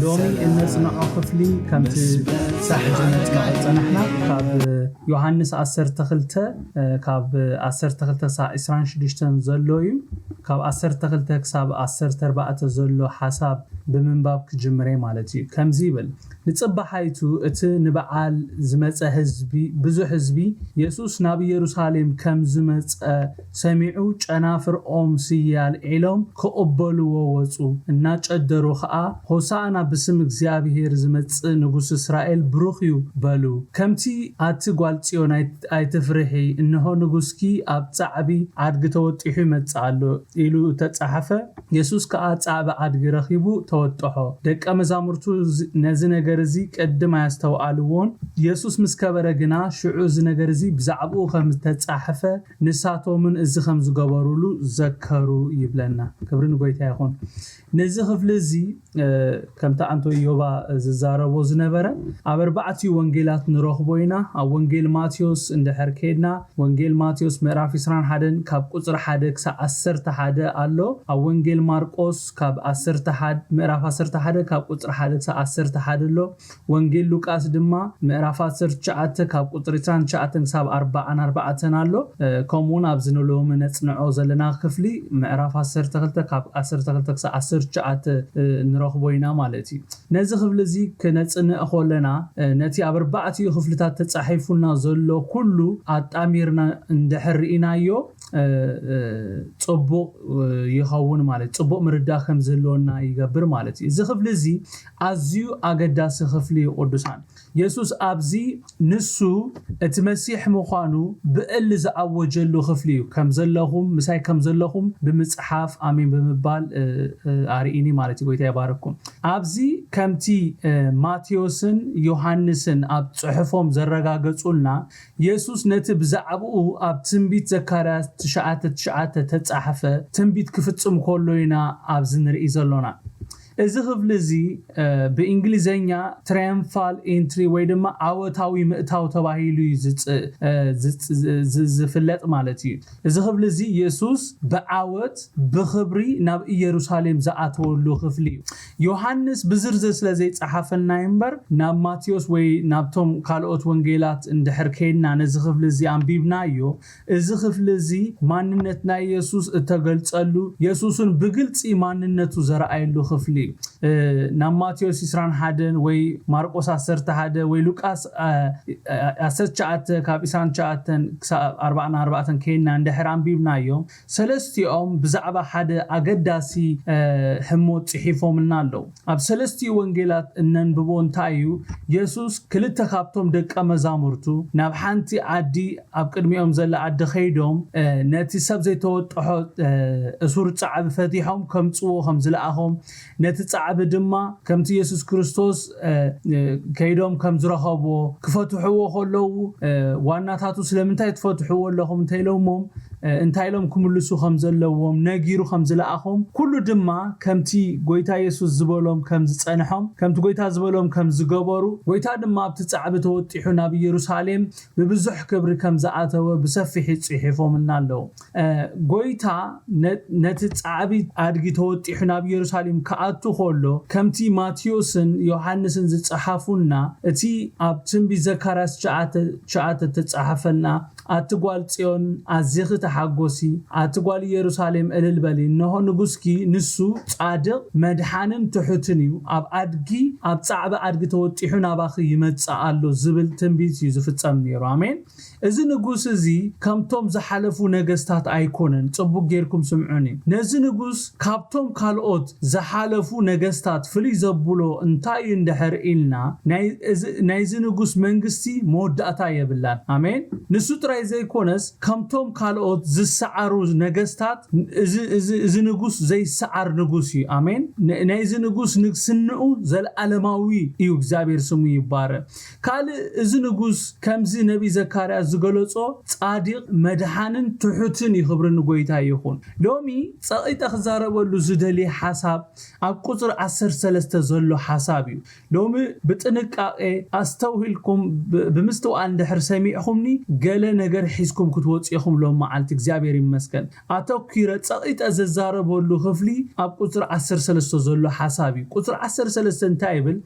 لومي النسمع خفلي كمت ساحجنا صنحنا كاب يوحنس 10 كاب 10 ساعة 26 زلويو كاب 10 كساب 10 زلو حساب بمنباب كجمري مالتي كم زيبل نتصبح حيثو ات نبعال زمت حزبي بزو حزبي يسوس نبي يروساليم كم زمت سمعو ጨናፍር ኦም ሲያል ኢሎም ከኦበልዎ ወጹ እና ጨደሩ ኸአ ሆሳና በስም እግዚአብሔር ዝመጽ ንጉስ እስራኤል ብሩኽዩ በሉ ከምቲ አትጓል ጽዮን አይትፍርሂ እነሆ ንጉስኪ አብ ጻዕቢ አድግ ተወጥሑ ይመጻሉ ኢሉ ተጻሐፈ ኢየሱስ ከአጻዕቢ አድግ ረኺቡ ተወጥሖ ደቀ መዛሙርቱ ነዚ ነገር እዚ ቀድማ ያስተውአልዎን ኢየሱስ ምስከበረ ግና ሽዑ ዝ ነገር እዚ ብዛዕቡ ከም ተጻሐፈ ንሳቶምን እዚ ከም ዝገበሩሉ ዘከሩ ይብለና ክብርን ጎይታ ይኹን ነዚ ክፍልዚ ከምታ አንቶ ዮባ ዝዛረቦ ዝነበረ አበርባዕቲ ወንጌላት ንረኽቦይና ኣብ ወንጌል ማቴዎስ እንደሐርኬድና ወንጌል ማቴዎስ ምዕራፍ 21 ካብ ቁጽር 1 ክሳብ 11 አሎ ኣብ ወንጌል ማርቆስ ካብ 11 ምዕራፍ 11 ካብ ቁጽር 1 ክሳብ 11 አሎ ወንጌል ሉቃስ ድማ ምዕራፍ 19 ካብ ቁጽር 29 ክሳብ 44 አሎ ከምኡን ኣብ ዝነሎም ነጽንዖ ዘለና ክፍሊ ምዕራፍ 12 ካብ 12 ክሳብ 19 ንረኽቦይና ማለት እዩ ነዚ ክፍሊ እዚ ከነጽንዕ ኾለና ነቲ አበርባዕቲ ክፍልታት ተጻሒፉና ዘሎ ኩሉ አጣሚርና እንደሕርኢናዮ ጽቡቕ ይኸውን ማለት ጽቡቕ ምርዳ ከም ዘለውና ይገብር ማለት እዩ እዚ ክፍሊ እዚ ኣዝዩ አገዳሲ ክፍሊ ቅዱሳን ኢየሱስ ኣብዚ ንሱ እቲ መሲሕ ምዃኑ ብእል ዝዓወጀሉ ክፍሊ እዩ ከም ዘለኹም ምሳይ ከም ዘለኹም ብምጽሓፍ አሜን ብምባል አርኢኒ ማለት ጎይታ ይባርኩም ኣብዚ ከምቲ ማቴዎስን ዮሐንስን ኣብ ጽሑፎም ዘረጋገጹልና ኢየሱስ ነቲ ብዛዕብኡ ኣብ ትንቢት ዘካርያስ 9:9 ተጻሐፈ ትንቢት ክፍጽም ከሎይና ኣብዚ ንርኢ ዘሎና እዚ ክፍሊ እዚ በእንግሊዘኛ ትራያምፋል ኤንትሪ ወይ ድማ ዓወታዊ ምእታው ተባሂሉ ዝፍለጥ ማለት እዩ እዚ ክፍሊ እዚ ኢየሱስ በዓወት በኽብሪ ናብ ኢየሩሳሌም ዝኣተወሉ ክፍሊ እዩ ዮሐንስ ብዝርዝር ስለዘይ ጻሐፈና ይምበር ናብ ማቴዎስ ወይ ናብቶም ካልኦት ወንጌላት እንደሕርኬና ነዚ ክፍሊ እዚ አንቢብናዮ እዚ ክፍሊ እዚ ማንነትና ኢየሱስ እተገልጸሉ ኢየሱስን ብግልጽ ማንነቱ ዘራአየሉ ክፍሊ ናብ ማቴዎስ 21 ወይ ማርቆስ 11 ወይ ሉቃስ 19 ካብ 29 ክሳብ 44 ከይና እንደሕር አንቢብናዮ ሰለስቲኦም ብዛዕባ ሓደ አገዳሲ ሕሞት ጽሒፎምና ኣለው ኣብ ሰለስቲ ወንጌላት እንንብቦ እንታዩ ኢየሱስ ክልተ ካብቶም ደቀ መዛሙርቱ ናብ ሓንቲ ዓዲ ኣብ ቅድሚኦም ዘላ ዓዲ ኸይዶም ነቲ ሰብ ዘይተወጥሖ እሱር ጻዕቢ ፈቲሖም ከምጽዎ ከም ዝለኣኹም ነቲ ጻዕቢ ድማ ከምቲ ኢየሱስ ክርስቶስ ከይዶም ከም ዝረኸብዎ ክፈትሕዎ ከለዉ ዋናታቱ ስለምንታይ ትፈትሕዎ ኣለኹም እንተይሎሞም እንታይሎም ክምልሱ ከም ዘለዎም ነጊሩ ከም ዝለኣኹም ኩሉ ድማ ከምቲ ጎይታ ኢየሱስ ዝበሎም ከም ዝጸንሖም ከምቲ ጎይታ ዝበሎም ከም ዝገበሩ ጎይታ ድማ ኣብቲ ጻዕቢ ተወጢሑ ናብ ኢየሩሳሌም ብብዙሕ ክብሪ ከም ዝኣተወ ብሰፊሕ ጽሒፎምና ኣለው ጎይታ ነቲ ጻዕቢ ኣድጊ ተወጢሑ ናብ ኢየሩሳሌም ከኣቱ ኾሎ ከምቲ ማቴዎስን ዮሐንስን ዝጻሐፉና እቲ ኣብ ትንቢት ዘካርያስ 9 ተጻሐፈና አትጓል ጽዮን አዝኽ ተሐጎሲ አትጓል ኢየሩሳሌም እልልበሊ ነሆ ንጉስኪ ንሱ ጻድቅ መድሓንን ትሑትንዩ ኣብ አድጊ ኣብ ጻዕበ አድጊ ተወጢሑ ናባኺ ይመጽእ ኣሎ ዝብል ትንቢት ይዝፍጸም ነይሩ አሜን እዚ ንጉስ እዚ ከምቶም ዝሓለፉ ነገስታት ኣይኮነን ጽቡቅ ጌርኩም ስምዑኒ ነዚ ንጉስ ካብቶም ካልኦት ዝሓለፉ ነገስታት ፍልይ ዘብሎ እንታይ እንደሕር ኢልና ናይዚ ንጉስ መንግስቲ መወዳእታ የብላን አሜን ንሱ ጥራይ ዘይኮነስ ከምቶም ካልኦት ዝሰዓሩ ነገስታት እዚ ንጉስ ዘይሰዓር ንጉስ እዩ አሜን ናይዚ ንጉስ ንግስንኡ ዘለዓለማዊ እዩ እግዚአብሔር ስሙ ይባረክ ካል እዚ ንጉስ ከምዚ ነቢ ዘካርያስ ዝገለጾ ጻድቅ መድሓንን ትሑትን ይኽብርን ጎይታ ይኹን ሎሚ ጸቂጠ ክዛረበሉ ዝደሊ ሐሳብ ኣብ ቁጽር 13 ዘሎ ሐሳብ እዩ ሎሚ ብጥንቃቄ ኣስተውሂልኩም ብምስተውዓል እንድሕር ሰሚዕኹምኒ ገለ ነገር ሒስኩም ክትወጽኢኹም ሎም መዓልቲ እግዚአብሔር ይመስገን አተኪረ ጸቂጠ ዘዛረበሉ ክፍሊ ኣብ ቁጥር 13 ዘሎ ሓሳብ እዩ ቁጥር 13 እንታይ ይብል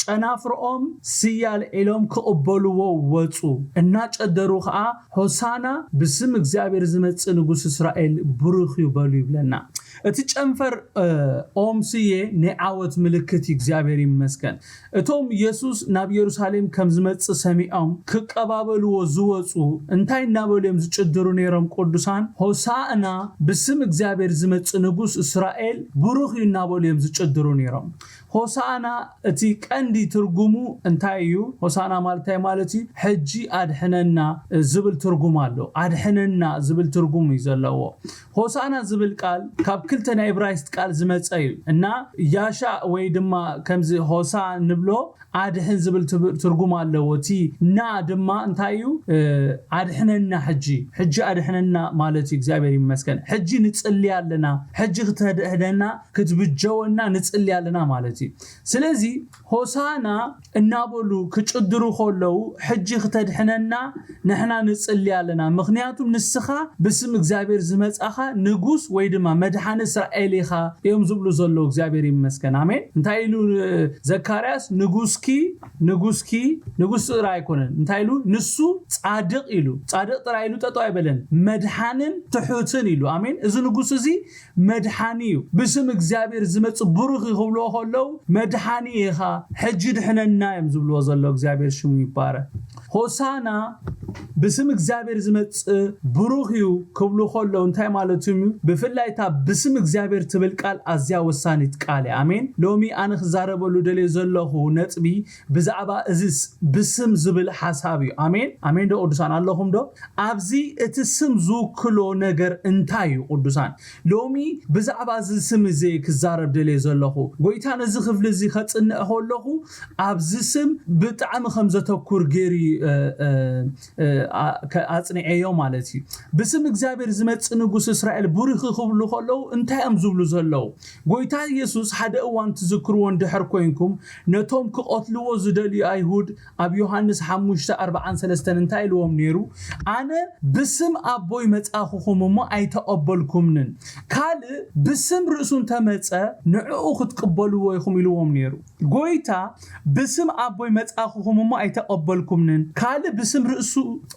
ጨናፍሮኦም ሲያል ኢሎም ክቕበልዎ ወጹ እና ጨደሩ ከዓ ሆሳና ብስም እግዚአብሔር ዝመጽእ ንጉስ እስራኤል ብሩኽ ይበሉ ይብለና እቲ ጨንፈር ኦም ሲየ ንዓወት ምልክት እግዚአብሔር ይመስገን እቶም ኢየሱስ ናብ ኢየሩሳሌም ከም ዝመጽእ ሰሚዖም ክቀባበልዎ ዝወጹ እንታይ እናበሉም ዝጭድሩ ነይሮም ቅዱሳን ሆሳና ብስም እግዚአብሔር ዝመጽእ ንጉስ እስራኤል ብሩኽ እናበሉም ዝጭድሩ ነይሮም ሆሳና እቲ ቀንዲ ትርጉሙ እንታይ እዩ ሆሳና ማለታይ ማለት ሕጂ አድሕነና ዝብል ትርጉም አሎ አድሕነና ዝብል ትርጉም ይዘለዎ ሆሳና ዝብል ቃል ካብ ክልተ ናይ ዕብራይስጥ ቃል ዝመጸ እዩ እና ያሻ ወይ ድማ ከምዚ ሆሳ ንብሎ አድሕን ዝብል ትርጉም አለዎ እቲ ና ድማ እንታይ እዩ አድሕነና ሕጂ አድሕነና ማለት እግዚአብሔር ይመስገን ሕጂ ንጽልያለና ሕጂ ክትህደና ክትብጀውና ንጽልያለና ማለት ስለዚ ሆሳና እናበሉ ክጭድሩ ኸለው ሕጂ ክትድሕነና ንሕና ንጽልያለና ምክንያቱም ንስኻ ብስም እግዚአብሔር ዝመጻኻ ንጉስ ወይ ድማ መድኃኒ እስራኤል ኢኻ እዮም ዝብሉ ዘሎ እግዚአብሔር ይመስገን አሜን እንታይ ኢሉ ዘካርያስ ንጉስ ጥራይ አይኮነን እንታይ ኢሉ ንሱ ጻድቅ ኢሉ ጻድቅ ጥራይ ኢሉ ጠጣው አይበለን መድኃንን ትሑትን ኢሉ አሜን እዚ ንጉስ እዚ መድኃኒ እዩ ብስም እግዚአብሔር ዝመጽእ ብሩኽ ይብሎ ኸለው መድኃኒ ኢኻ ሕጂ ድሕነና እዮም ዝብልዎ ዘሎ እግዚአብሔር ሽሙ ይባረክ ሆሳና ብስም እግዚአብሔር ዝመጽእ ብሩኽ እዩ ክብሉ ኸለው እንታይ ማለት እዩ ብፍላይታ ብስም እግዚአብሔር ትብል ቃል ኣዝያ ወሳኒት ቃል አሜን ሎሚ ኣነ ክዛረበሉ ደለ ዘለኹ ነጥቢ ብዛዕባ እዚ ብስም ዝብል ሓሳብ እዩ አሜን ዶ ቅዱሳን ኣለኹም ዶ ኣብዚ እቲ ስም ዝውክሎ ነገር እንታይ እዩ ቅዱሳን ሎሚ ብዛዕባ እዚ ስም እዚ ክዛረብ ደለ ዘለኹ ጎይታ ነዚ ክፍሊ እዚ ከጽንዕ ኸለኹ ኣብዚ ስም ብጣዕሚ ከም ዘተኩር ገሪ አጽንዐዮ ማለት እዩ ብስም እግዚአብሔር ዝመጽእ ንጉስ እስራኤል ብሩኽ ክብሉ ኸለው እንታይ እዮም ዝብሉ ዘለው ጎይታ ኢየሱስ ሓደ እዋን ትዝክርዎ እንድሕር ኮይንኩም ነቶም ክቆትልዎ ዝደልዩ አይሁድ ኣብ ዮሐንስ 5:43 እንታይ ኢልዎም ነይሩ ኣነ ብስም ኣቦይ መጻኹኹም እሞ ኣይተቀበልኩምን ካል ብስም ርእሱን ተመጸ ንዕኡ ክትቀበልዎ ይኹም ኢልዎም ነይሩ ጎይታ ብስም ኣቦይ መጻኹኹም እሞ ኣይተቀበልኩምን ካል ብስም ርእሱ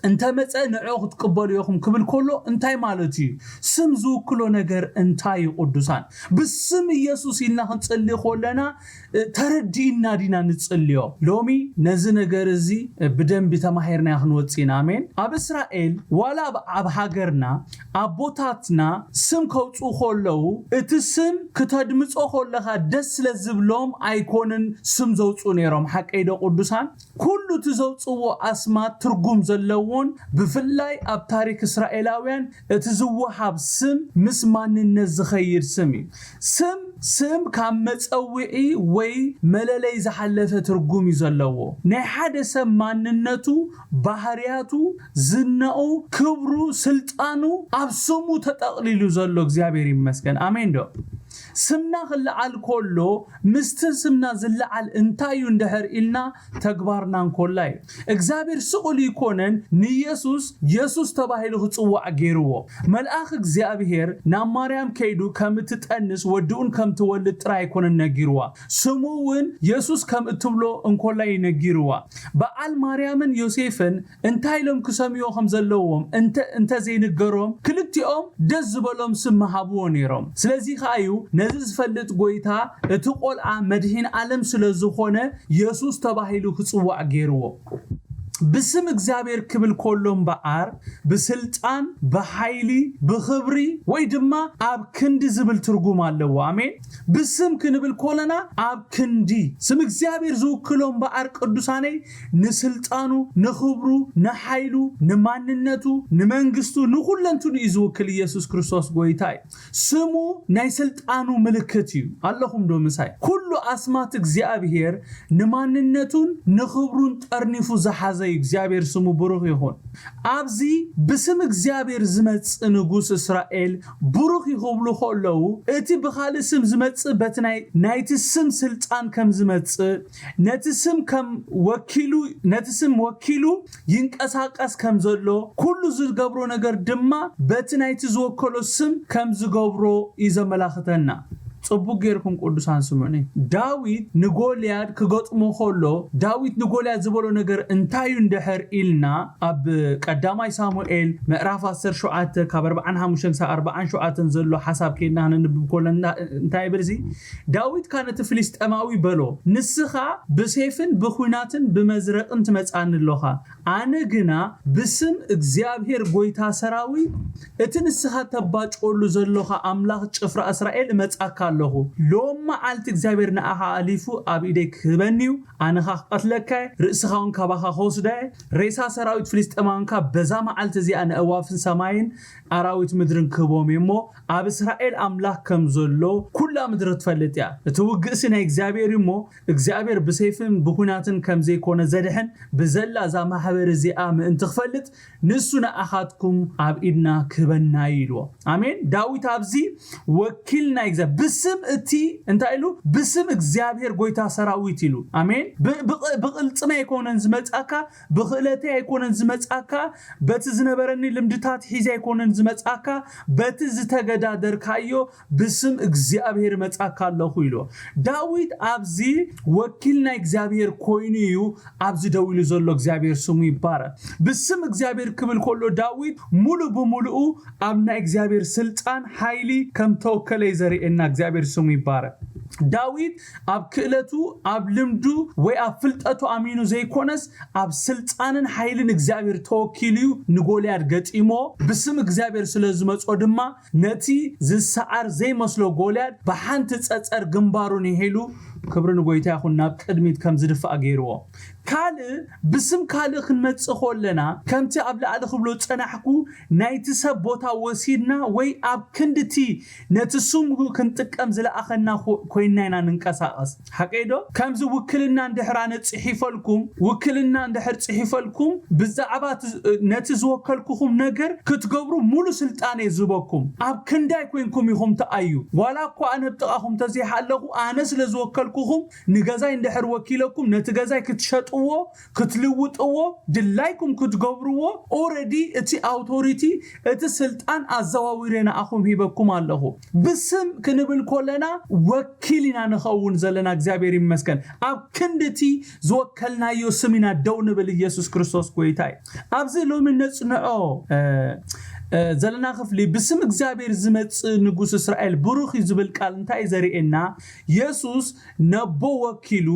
እንተመጸ ንዕኡ ክትቀበሉ ይኹም ክብል ከሎ እንታይ ማለት እዩ ስም ዝውክሎ ነገር እንታይ ቅዱሳን ብስም ኢየሱስ ኢልና ክንጽልይ ኾለና ተረዲና ዲና ንጽልዮ ሎሚ ነዚ ነገር እዚ ብደንብ ተማሂርና ክንወጽና አሜን ኣብ እስራኤል ዋላ ኣብ ሃገርና ኣቦታትና ስም ከውጹ ኾለው እቲ ስም ከተድምጾ ኾለኻ ደስ ስለዝብሎም ኣይኮንን ስም ዘውጹ ነይሮም ሓቀይዶ ቅዱሳን ኩሉ ትዘውጽዎ ኣስማት ትርጉም ዘለዎን ብፍላይ ኣብ ታሪክ እስራኤላውያን እቲ ዝወሃብ ስም ምስ ማንነት ዝኸይድ ስም እዩ ስም ካብ መጸውዒ ወይ መለለይ ዝሓለፈ ትርጉም ዘለዎ ናይ ሓደ ሰብ ማንነቱ ባህሪያቱ ዝናኡ ክብሩ ስልጣኑ ኣብ ስሙ ተጠቕሊሉ ዘሎ እግዚአብሔር ይመስገን አሜን ዶ ስምና ክልዓል ኮሎ ምስቲ ስምና ዝልዓል እንታይ እንድሕር ኢልና ተግባርና እንኮላይ እግዚአብሔር ስቁል ይኮነን ንኢየሱስ ተባሂሉ ክጽዋዕ ገይርዎ መልአክ እግዚአብሔር ናብ ማርያም ከይዱ ከም እትጠንስ ወድኡን ከም ትወልድ ጥራይ ይኮነን ነጊርዋ ስሙውን ኢየሱስ ከም እትብሎ እንኮላይ ነጊርዋ በዓል ማርያምን ዮሴፍን እንታይ ሎም ክሰምዮ ከም ዘለዎም እንተ ዘይንገሮም ክልቲኦም ደስ ዝበሎም ስም መሃብዎ ነይሮም ስለዚ ካዩ ነዚ ዝፈልጥ ጎይታ እቲ ቆልዓ መድህን ዓለም ስለዝኾነ ኢየሱስ ተባሂሉ ክጽዋዕ ገይርዎ بسم እግዚአብሔር ክብል ኮሎም በአር በስልጣን በኃይሊ በኽብሪ ወይ ድማ ኣብ ክንዲ ዝብል ትርጉም አለው አሜን በስም ክንብል ኮለና ኣብ ክንዲ ስም እግዚአብሔር ዝውክሎም በአር ቅዱሳኔ ንስልጣኑ ንኽብሩ ንኃይሉ ንማንነቱ ንመንግስቱ ንሁለንቱ ይዝውክል ኢየሱስ ክርስቶስ ጎይታይ ስሙ ናይ ስልጣኑ ምልክት እዩ አለኹም ዶ ምሳይ ኩሉ አስማት እግዚአብሔር ንማንነቱን ንኽብሩን ጠርኒፉ ዘሓዘ ዝሓዘይ እግዚአብሔር ስሙ ብሩኽ ይኹን ኣብዚ ብስም እግዚአብሔር ዝመጽእ ንጉስ እስራኤል ብሩኽ ይኽብሉ ኸለዉ እቲ ብኻልእ ስም ዝመጽእ በቲ ናይቲ ስም ስልጣን ከም ዝመጽእ ነቲ ስም ወኪሉ ይንቀሳቀስ ከም ዘሎ ኩሉ ዝገብሮ ነገር ድማ በቲ ናይቲ ዝወከሎ ስም ከም ዝገብሮ ይዘመላኽተና ጽቡቅ ጌርኩም ቅዱሳን ስሙኒ ዳዊት ንጎልያድ ክገጥሞ ኸሎ ዳዊት ንጎልያድ ዝበሎ ነገር እንታይ እንድሕር ኢልና ኣብ ቀዳማይ ሳሙኤል ምዕራፍ 17 ካብ 45 ሳብ 47 ዘሎ ሓሳብ ከይና ንንብብ ኮለና እንታይ ብልዚ ዳዊት ካነት ፍልስጤማዊ በሎ ንስኻ ብሰይፍን ብኹናትን ብመዝረቅን ትመጻን ኣለኻ ኣነ ግና ብስም እግዚአብሔር ጎይታ ሰራዊት እቲ ንስኻ ተባጭቆሉ ዘለኻ ኣምላኽ ጭፍራ እስራኤል መጻካ ኣለኹ ሎማ ዓልቲ እግዚአብሔር ንኣኻ ኣሊፉ ኣብ ኢደይ ክህበኒዩ ኣነኻ ቀትለካ ርእስኻውን ካባኻ ኸወስደ ሬሳ ሰራዊት ፍልስጤማውንካ በዛ መዓልቲ እዚኣ ንኣዋፍን ሰማይን ኣራዊት ምድርን ክህቦም እሞ ኣብ እስራኤል ኣምላኽ ከም ዘሎ ኩላ ምድሪ ትፈልጥ እያ እቲ ውግእሲ ናይ እግዚአብሔር እሞ እግዚአብሔር ብሰይፍን ብኹናትን ከም ዘይኮነ ዘድሕን ብዘላ እዛ ማሕበር እዚኣ ምእንቲ ክፈልጥ ንሱ ንኣኻትኩም ኣብ ኢድና ክህበና ኢልዎ ኣሜን ዳዊት ኣብዚ ወኪል ናይ እግዚአብሔር ብስም እቲ እንታይ ኢሉ ብስም እግዚአብሔር ጎይታ ሰራዊት ኢሉ ኣሜን ብቕልጽመ ኣይኮነን ዝመጻካ ብኽእለተ ኣይኮነን ዝመጻካ በቲ ዝነበረኒ ልምድታት ሒዘ ኣይኮነን ዝመጻካ በቲ ዝተገዳደርካዮ ብስም እግዚአብሔር መጻካ ኣለኹ ኢሉ ዳዊት ኣብዚ ወኪል ናይ እግዚአብሔር ኮይኑ እዩ ኣብዚ ደው ኢሉ ዘሎ እግዚአብሔር ስሙ ይባረክ ብስም እግዚአብሔር ክብል ከሎ ዳዊት ሙሉ ብሙሉኡ ኣብ ናይ እግዚአብሔር ስልጣን ሓይሊ ከም ተወከለ ዘርእየና እግዚአብሔር ስሙ ይባረክ ዳዊት ኣብ ክእለቱ ኣብ ልምዱ ወይ ኣብ ፍልጠቱ ኣሚኑ ዘይኮነስ ኣብ ስልጣንን ሓይልን እግዚአብሔር ተወኪሉ ንጎልያድ ገጢሞ ብስም እግዚአብሔር ስለዝመጾ ድማ ነቲ ዝሰዓር ዘይመስሎ ጎልያድ በሓንቲ ጸጸር ግንባሩን ይሄሉ ክብርን ጎይታ ይኹን ናብ ቅድሚት ከም ዝድፋእ ገይርዎ ካልእ ብስም ካልእ ክንመጽእ ኸለና ከምቲ ኣብ ላዕሊ ክብሎ ጸናሕኩ ናይቲ ሰብ ቦታ ወሲድና ወይ ኣብ ክንድቲ ነቲ ስም ክንጥቀም ዝለኣኸና ኮይና ኢና ንንቀሳቐስ ሓቀይዶ ከምዚ ውክልና እንድሕር ኣነ ጽሒፈልኩም ብዛዕባ ነቲ ዝወከልኩኹም ነገር ክትገብሩ ሙሉ ስልጣን ዝህበኩም ኣብ ክንዳይ ኮይንኩም ኢኹም ተኣዩ ዋላ እኳ ኣነ ብጥቓኹም ተዘይሓለኹ ኣነ ስለ ዝወከልኩኹም ንገዛይ እንድሕር ወኪለኩም ነቲ ገዛይ ክትሸጥዎ ክትልውጥዎ ድላይኩም ክትገብርዎ ኦሬዲ እቲ ኣውቶሪቲ እቲ ስልጣን ኣዘዋዊረና ኣኹም ሂበኩም ኣለኹ ብስም ክንብል ኮለና ወኪል ኢና ንኸውን ዘለና እግዚአብሔር ይመስገን ኣብ ክንድቲ ዝወከልናዮ ስም ኢና ደው ንብል ኢየሱስ ክርስቶስ ጎይታ ኣብዚ ሎሚ ነጽንዖ ዘለና ክፍሊ ብስም እግዚአብሔር ዝመጽእ ንጉስ እስራኤል ብሩኽ ዝብል ቃል እንታይ ዘርእየና ኢየሱስ ነቦ ወኪሉ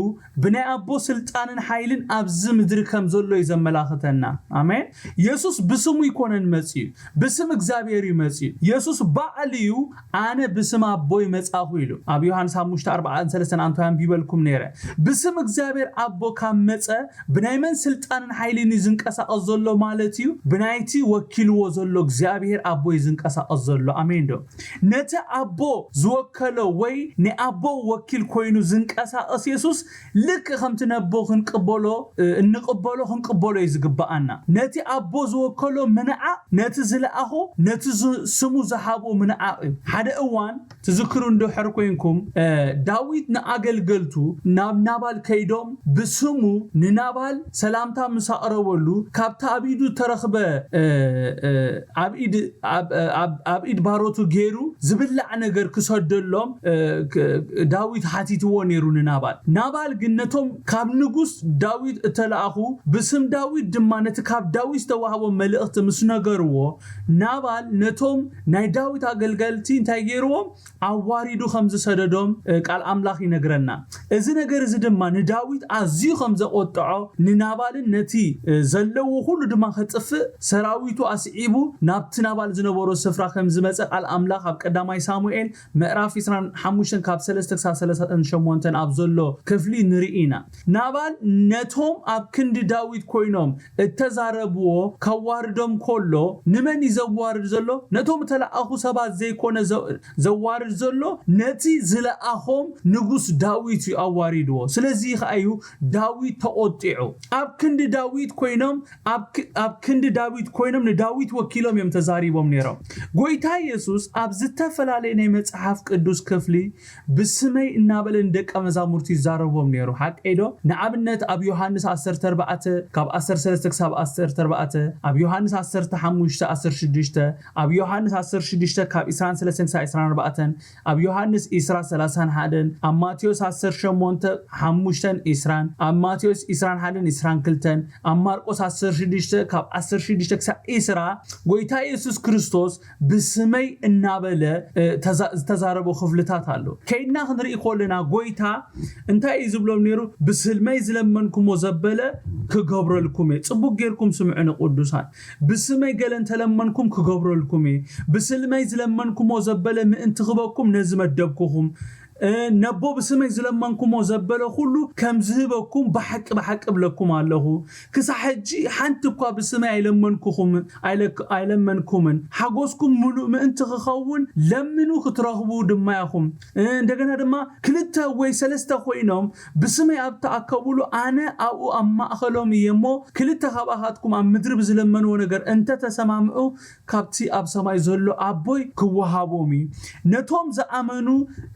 ብናይ ኣቦ ስልጣንን ሓይልን ኣብዚ ምድሪ ከም ዘሎ ይዘመላኽተና ኣሜን ኢየሱስ ብስሙ ይኮነን መጽእ ብስም እግዚአብሔር ይመጽእ ኢየሱስ ባዕልዩ ኣነ ብስም ኣቦ ይመጻኹ ኢሉ ኣብ ዮሐንስ 5:43 አንታን ቢበልኩም ነይረ ብስም እግዚአብሔር ኣቦ ካብ መጸ ብናይ መን ስልጣንን ሓይልን ይዝንቀሳቐስ ዘሎ ማለት እዩ ብናይቲ ወኪልዎ ዘሎ እግዚአብሔር ኣቦ ይዝንቀሳቐስ ዘሎ ኣሜን ዶ ነቲ ኣቦ ዝወከሎ ወይ ንኣቦ ወኪል ኮይኑ ዝንቀሳቐስ ኢየሱስ ልክ ከምቲ ነቦ ክንቅበሎ ይዝግባኣና ነቲ ኣቦ ዝወከሎ ምንዓ ነቲ ዝለኣኹ ነቲ ስሙ ዝሃቦ ምንዓ ሓደ እዋን ትዝክሩ እንድሕር ኮይንኩም ዳዊት ንኣገልገልቱ ናብ ናባል ከይዶም ብስሙ ንናባል ሰላምታ ምሳቀረበሉ ካብታ ኣቢዱ ተረኽበ ኣብ ኢድ ባሮቱ ገይሩ ዝብላዕ ነገር ክሰደሎም ዳዊት ሓቲትዎ ነይሩ ናባል ግን ነቶም ካብ ንጉስ ዳዊት እተለኣኹ ብስም ዳዊት ድማ ነቲ ካብ ዳዊት ተዋህቦ መልእኽቲ ምስ ነገርዎ ናባል ነቶም ናይ ዳዊት ኣገልገልቲ እንታይ ገይርዎም ኣዋሪዱ ከም ዝሰደዶም ቃል ኣምላኽ ይነግረና እዚ ነገር እዚ ድማ ንዳዊት ኣዝዩ ከም ዘቆጥዖ ንናባልን ነቲ ዘለዎ ሁሉ ድማ ከጥፍእ ሰራዊቱ ኣስዒቡ ናብ አብትናባል ዝነበሮ ስፍራ ከም ዝመጸ ቃል አምላኽ አብ ቀዳማይ ሳሙኤል ምዕራፍ 25 ካብ 3-38 ኣብ ዘሎ ክፍሊ ንርኢና ናባል ነቶም ኣብ ክንዲ ዳዊት ኮይኖም እተዛረብዎ ካዋርዶም ኮሎ ንመን ይዘዋርድ ዘሎ ነቶም ተላኣኹ ሰባት ዘይኮነ ዘዋርድ ዘሎ ነቲ ዝለኣኾም ንጉስ ዳዊት ኣዋሪድዎ ስለዚ ኸኣዩ ዳዊት ተቆጢዑ ኣብ ክንዲ ዳዊት ኮይኖም ንዳዊት ወኪሎም እዮም ተዛሪቦም ነይሮም ጎይታ ኢየሱስ ኣብ ዝተፈላለየ ናይ መጽሓፍ ቅዱስ ክፍሊ ብስመይ እናበለ ደቀ መዛሙርቲ ይዛረቦም ነይሩ ሓቀይዶ ንኣብነት ኣብ ዮሐንስ 14 ካብ 13 ክሳብ 14 ኣብ ዮሐንስ 15-16 ኣብ ዮሐንስ 16 ካብ 23-24 ኣብ ዮሐንስ 20-31 ኣብ ማቴዎስ 18-5-20 ኣብ ማቴዎስ 21-22 ኣብ ማርቆስ 16 ካብ 16 ክሳብ 20 ጎይታ ኢየሱስ ክርስቶስ ብስመይ እናበለ ተዛረቦ ክፍልታት ኣሎ ከይድና ክንርኢ ኮለና ጎይታ እንታይ ዝብሎም ነይሩ ብስልመይ ዝለመንኩሞ ዘበለ ክገብረልኩም ጽቡቅ ጌርኩም ስምዑን ቅዱሳን ብስመይ ገለን ተለመንኩም ክገብረልኩም ብስልመይ ዝለመንኩሞ ዘበለ ምእንቲ ክበኩም ነዚ መደብኩኹም ነቦ ብስመይ ዝለመንኩሞ ዘበለ ሁሉ ከም ዝህበኩም በሐቅ ብለኩም ኣለሁ ክሳሕጂ ሓንቲ እኳ ብስመይ አይለመንኩምን ሓጎስኩም ሙሉእ ምእንቲ ክኸውን ለምኑ ክትረኽቡ ድማ ያኹም እንደገና ድማ ክልተ ወይ ሰለስተ ኮይኖም ብስመይ ኣብ ተኣከቡሉ ኣነ ኣብኡ ኣብ ማእኸሎም እየሞ ክልተ ካብኣኻትኩም ኣብ ምድሪ ብዝለመንዎ ነገር እንተ ተሰማምዑ ካብቲ ኣብ ሰማይ ዘሎ ኣቦይ ክወሃቦም ነቶም ዝኣመኑ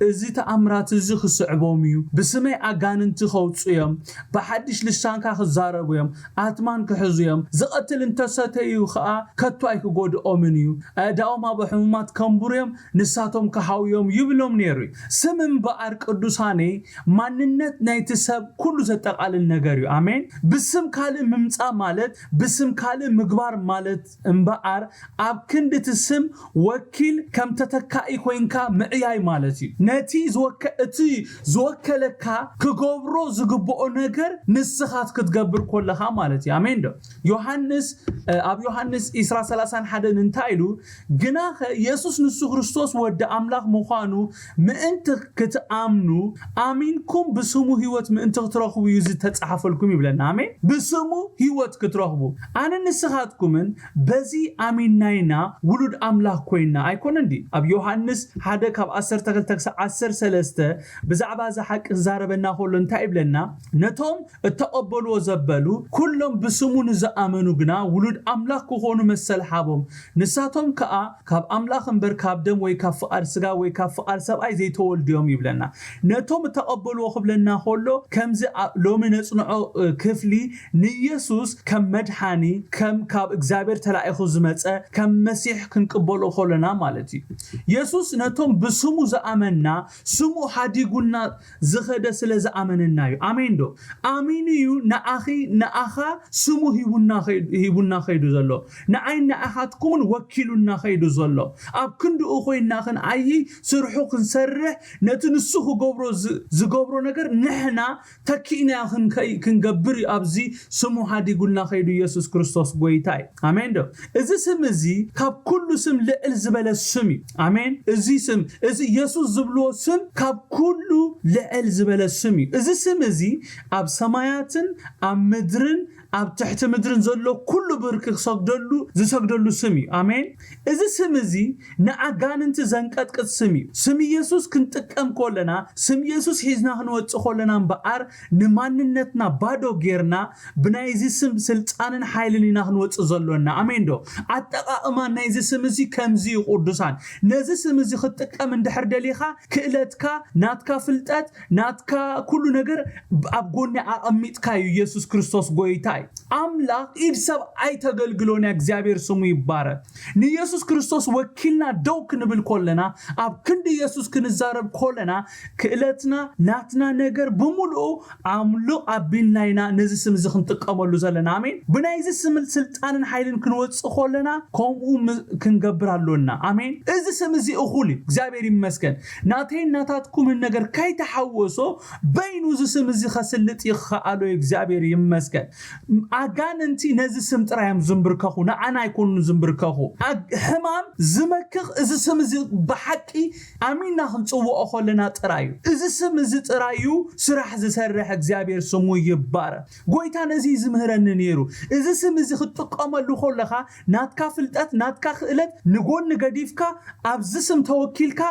እዚ ኣምራት እዚ ክስዕቦም እዩ ብስመይ ኣጋንንቲ ኸውጽዮም በሓድሽ ልሳንካ ክዛረብዮም ኣትማን ክሕዙዮም ዝቐትል እንተሰተዩ ኸኣ ከቶ ኣይክጎድኦምን እዩ ኣዳኦም ኣብ ሕሙማት ከምቡርዮም ንሳቶም ክሓውዮም ይብሎም ነይሩ ስም እምበኣር ቅዱሳኔ ማንነት ናይቲ ሰብ ኩሉ ዘጠቃልል ነገር እዩ ኣሜን ብስም ካልእ ምምጻእ ማለት ብስም ካልእ ምግባር ማለት እምበኣር ኣብ ክንድቲ ስም ወኪል ከም ተተካኢ ኮይንካ ምዕያይ ማለት እዩ ነቲ እቲ ዝወከለካ ክገብሮ ዝግብኦ ነገር ንስኻት ክትገብር ኮለኻ ማለት እዩ ኣሜን ዶ ዮሐንስ ኣብ ዮሐንስ 20:31 እንታይ ኢሉ ግናኸ ኢየሱስ ንሱ ክርስቶስ ወዲ ኣምላኽ ምዃኑ ምእንቲ ክትኣምኑ ኣሚንኩም ብስሙ ህይወት ምእንቲ ክትረኽቡ እዩ ዝተጻሕፈልኩም ይብለና ኣሜን ብስሙ ህይወት ክትረኽቡ ኣነ ንስኻትኩምን በዚ ኣሚናይና ውሉድ ኣምላኽ ኮይና ኣይኮነን ዲ ኣብ ዮሐንስ 1:12-13 ብዛዕባ ዝሓቂ ዝዛረበና ሆሎ እንታይ ይብለና ነቶም እተቀበልዎ ዘበሉ ኩሎም ብስሙ ንዝኣመኑ ግና ውሉድ ኣምላኽ ክኾኑ መሰል ሓቦም ንሳቶም ከኣ ካብ ኣምላኽ እምበር ካብ ደም ወይ ካብ ፍቃድ ስጋ ወይ ካብ ፍቃድ ሰብኣይ ዘይተወልድዮም ይብለና ነቶም እተቀበልዎ ክብለና ሆሎ ከምዚ ሎሚ ነጽንዖ ክፍሊ ንኢየሱስ ከም መድሓኒ ከም ካብ እግዚአብሔር ተላኢኹ ዝመጸ ከም መሲሕ ክንቅበሎ ኾለና ማለት እዩ ኢየሱስ ነቶም ብስሙ ዝኣመና ስሙ ሓዲጉና ዝኸደ ስለ ዝኣመንና እዩ ኣሜን ዶ ኣሜን እዩ ንኣኻ ስሙ ሂቡና ኸይዱ ዘሎ ንዓይ ንኣኻትኩምን ወኪሉና ኸይዱ ዘሎ ኣብ ክንድኡ ኮይናኽን ኣይ ስርሑ ክንሰርሕ ነቲ ንሱ ክገብሮ ዝገብሮ ነገር ንሕና ተኪእና ክንገብር ኣብዚ ስሙ ሓዲጉና ኸይዱ ኢየሱስ ክርስቶስ ጎይታይ ኣሜን ዶ እዚ ስም እዚ ካብ ኩሉ ስም ልዕል ዝበለ ስም እዩ ኣሜን እዚ ስም እዚ ኢየሱስ ዝብልዎ ስም ካብ ኩሉ ልዕል ዝበለ ስም እዩ እዚ ስም እዚ ኣብ ሰማያትን ኣብ ምድርን ኣብ ትሕቲ ምድርን ዘሎ ኩሉ ብርኪ ዝሰግደሉ ስም እዩ ኣሜን እዚ ስም እዚ ንኣጋንንቲ ዘንቀጥቅጥ ስም እዩ ስም ኢየሱስ ክንጥቀም ኮለና ስም ኢየሱስ ሒዝና ክንወጽእ ኮለና እምበኣር ንማንነትና ባዶ ጌርና ብናይዚ ስም ስልጣንን ሓይልን ኢና ክንወጽእ ዘሎና ኣሜን ዶ ኣጠቃቅማ ናይዚ ስም እዚ ከምዚ ቅዱሳን ነዚ ስም እዚ ክትጥቀም እንድሕር ደሊኻ ክእለትካ ናትካ ፍልጠት ናትካ ኩሉ ነገር ኣብ ጎኒ ኣቐሚጥካ እዩ ኢየሱስ ክርስቶስ ጎይታይ ኣምላኽ ኢድ ሰብ ኣይተገልግሎን እግዚአብሔር ስሙ ይባረክ ንኢየሱስ ክርስቶስ ወኪልና ደው ክንብል ኮለና ኣብ ክንዲ ኢየሱስ ክንዛረብ ኮለና ክእለትና ናትና ነገር ብሙሉኡ ኣምልኽ ኣቢልናይና ነዚ ስም እዚ ክንጥቀመሉ ዘለና ኣሜን ብናይዚ ስም ስልጣንን ሓይልን ክንወጽእ ኮለና ከምኡ ክንገብር ኣለና ኣሜን እዚ ስም እዚ እኹል እግዚአብሔር ይመስገን ናተይ ናታትኩም ነገር ካይተሓወሶ በይኑ እዚ ስም እዚ ከስልጥ ይኽኣሎ እግዚአብሔር ይመስገን ኣጋንንቲ ነዚ ስም ጥራዮም ዝምብርከኹ ንኣና ይኮኑ ዝምብርከኹ ሕማም ዝመክኽ እዚ ስም እዚ ብሓቂ ኣሚንና ክንጽውዖ ከለና ጥራዩ እዚ ስም እዚ ጥራዩ ስራሕ ዝሰርሕ እግዚአብሔር ስሙ ይባረክ ጎይታ ነዚ ዝምህረኒ ነይሩ እዚ ስም እዚ ክትጥቀመሉ ከለኻ ናትካ ፍልጠት ናትካ ክእለት ንጎን ገዲፍካ ኣብዚ ስም ተወኪልካ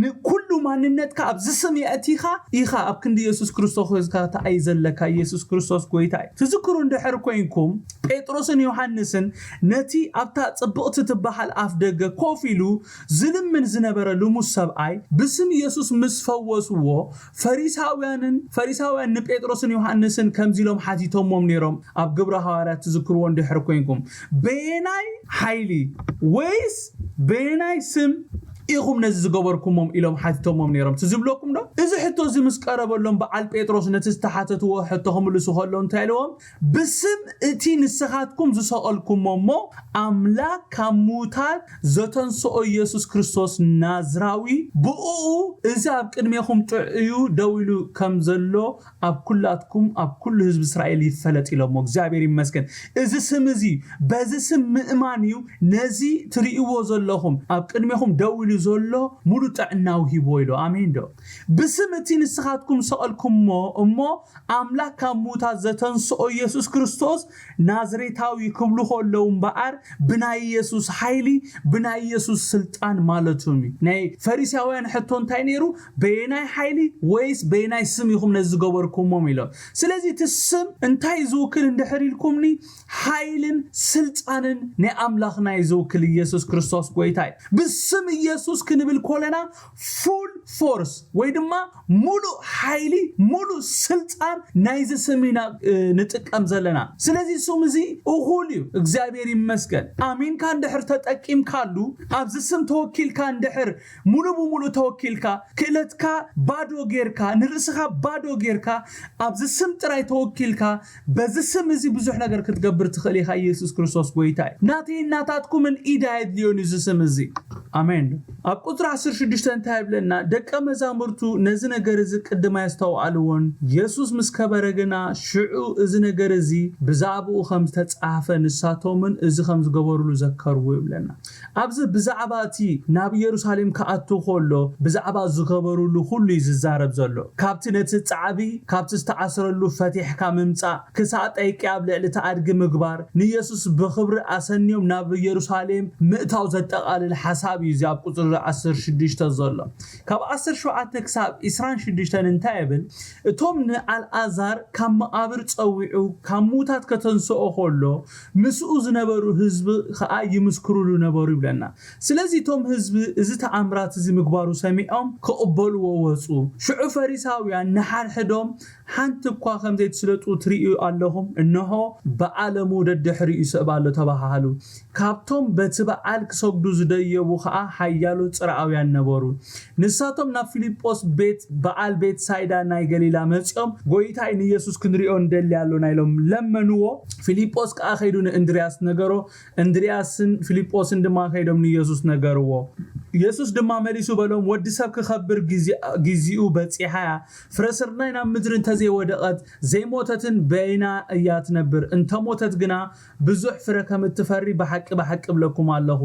ንኩሉ ማንነትካ ኣብዚ ስም የእቲኻ ኢኻ ኣብ ክንዲ ኢየሱስ ክርስቶስ ካ ተኣይዘለካ ኢየሱስ ክርስቶስ ጎይታ ትዝክሩ እንድሕር ኮይንኩም ጴጥሮስን ዮሐንስን ነቲ ኣብታ ጽብቕቲ ትበሃል ኣፍ ደገ ኮፍ ኢሉ ዝልምን ዝነበረሉ ሙሰብኣይ ብስም ኢየሱስ ምስ ፈወስዎ ፈሪሳውያን ንጴጥሮስን ዮሐንስን ከምዚሎም ሓቲቶሞም ነይሮም ኣብ ግብረ ሐዋርያት ትዝክርዎ እንድሕር ኮይንኩም በየናይ ሓይሊ ወይስ በየናይ ስም ኢኹም ነዚ ዝገበርኩሞም ኢሎም ሓቲቶሞም ነይሮም ትዝብለኩም ዶ እዚ ሕቶ እዚ ምስ ቀረበሎም በዓል ጴጥሮስ ነቲ ዝተሓተትዎ ሕቶ ክምልሱ ከለዉ እንታይ ኢሎም ብስም እቲ ንስኻትኩም ዝሰቐልኩሞሞ ኣምላክ ካብ ሙታን ዘተንስኦ ኢየሱስ ክርስቶስ ናዝራዊ ብኡ እዚ ኣብ ቅድሜኹም ጥዕዩ ደው ኢሉ ከም ዘሎ ኣብ ኩላትኩም ኣብ ኩሉ ህዝቢ እስራኤል ይፈለጥ ኢሎሞ እግዚአብሔር ይመስገን እዚ ስም እዚ በዚ ስም ምእማን እዩ ነዚ ትርእይዎ ዘለኹም ኣብ ቅድሜኹም ደው ኢሉ ዘሎ ሙሉ ጥዕናው ሂቦ ኢሎ አሜን ዶ ብስም እቲ ንስኻትኩም ሰቐልኩሞ እሞ ኣምላክ ካብ ሙታን ዘተንስኦ ኢየሱስ ክርስቶስ ናዝሬታዊ ክብሉ ከለዉ እምበኣር ብናይ ኢየሱስ ሓይሊ ብናይ ኢየሱስ ስልጣን ማለቱም ናይ ፈሪሳውያን ሕቶ እንታይ ነይሩ በየናይ ሓይሊ ወይስ በየናይ ስም ኢኹም ነዚ ዝገበርኩሞም ኢሎም ስለዚ እቲ ስም እንታይ ዝውክል እንድሕሪልኩምኒ ሓይልን ስልጣንን ናይ ኣምላኽና ዝውክል ኢየሱስ ክርስቶስ ጎይታ ብስም ኢየሱስ ክንብል ኮለና ፉል ፎርስ ወይ ድማ ሙሉ ሓይሊ ሙሉ ስልጣን ናይዚ ስምና ንጥቀም ዘለና ስለዚ ስም እዚ እኹል እዩ እግዚአብሔር ይመስገን አሜን ካን ድሕር ተጠቂምካሉ ኣብዚ ስም ተወኪልካ እንድሕር ሙሉ ብሙሉ ተወኪልካ ክእለትካ ባዶ ጌርካ ንርእስኻ ባዶ ጌርካ ኣብዚ ስም ጥራይ ተወኪልካ በዚ ስም እዚ ብዙሕ ነገር ክትገብር ትኽእል ኢኻ ኢየሱስ ክርስቶስ ጎይታ ናተይ እናታትኩምን ኢዳይድ ሊዮን እዚ ስም እዚ አሜን ኣብ ቁጥር 16 እንታይ ብለና ደቀ መዛሙርቱ ነዚ ነገር እዚ ቅድማ ያስተውዓልዎን ኢየሱስ ምስ ከበረገና ሽዑ እዚ ነገር እዚ ብዛዕባኡ ከም ተጻፈ ንሳቶምን እዚ ከም ዝገበሩሉ ዘከርዎ ይብለና ኣብዚ ብዛዕባ እቲ ናብ ኢየሩሳሌም ከኣቱ ከሎ ብዛዕባ ዝገበሩሉ ሁሉ ይዛረብ ዘሎ ካብቲ ነቲ ጻዕቢ ካብቲ ዝተዓስረሉ ፈቲሕካ ምምጻእ ክሳጠይቂ ኣብ ልዕሊ ተኣድጊ ምግባር ንኢየሱስ ብኽብሪ ኣሰንዮም ናብ ኢየሩሳሌም ምእታው ዘጠቓልል ሓሳብ እዩ ኣብ ቁጥር 16 ዘሎ ካብ 17 ክሳብ 26 እንታይ ይብል እቶም ንኣልዓዛር ካብ መቃብር ጸዊዑ ካብ ሙታት ከተንስኦ ከሎ ምስኡ ዝነበሩ ህዝቢ ከዓ ይምስክሩሉ ነበሩ ይብለና ስለዚ እቶም ህዝቢ እዚ ተኣምራት እዚ ምግባሩ ሰሚዖም ክቕበልዎ ወፁ ሽዑ ፈሪሳውያን ንሓድሕዶም ሓንቲ እኳ ከም ዘይትስለጡ ትርእዩ ኣለኹም እንሆ በዓለሙ ደድሕሪ ይስእባሎ ተባሃሉ ካብቶም በቲ በዓል ክሰግዱ ዝደየቡ ከዓ ሓያሎ ጽርዓውያን ነበሩ ንሳቶም ናብ ፊልጶስ ቤት በዓል ቤት ሳይዳ ናይ ገሊላ መጽኦም ጎይታይ ንኢየሱስ ክንሪኦ እንደሊ ያሎና ኢሎም ለመንዎ ፊልጶስ ከዓ ኸይዱ ንእንድሪያስ ነገሮ እንድሪያስን ፊልጶስን ድማ ኸይዶም ንኢየሱስ ነገርዎ ኢየሱስ ድማ መሊሱ በሎም ወዲ ሰብ ክኸብር ግዚኡ በጺሓያ ፍረስርናይ ናብ ምድሪ እንተዘይወደቐት ዘይሞተትን በይና እያ ትነብር እንተሞተት ግና ብዙሕ ፍረ ከም እትፈሪ ብሓቂ ብለኩም ኣለኹ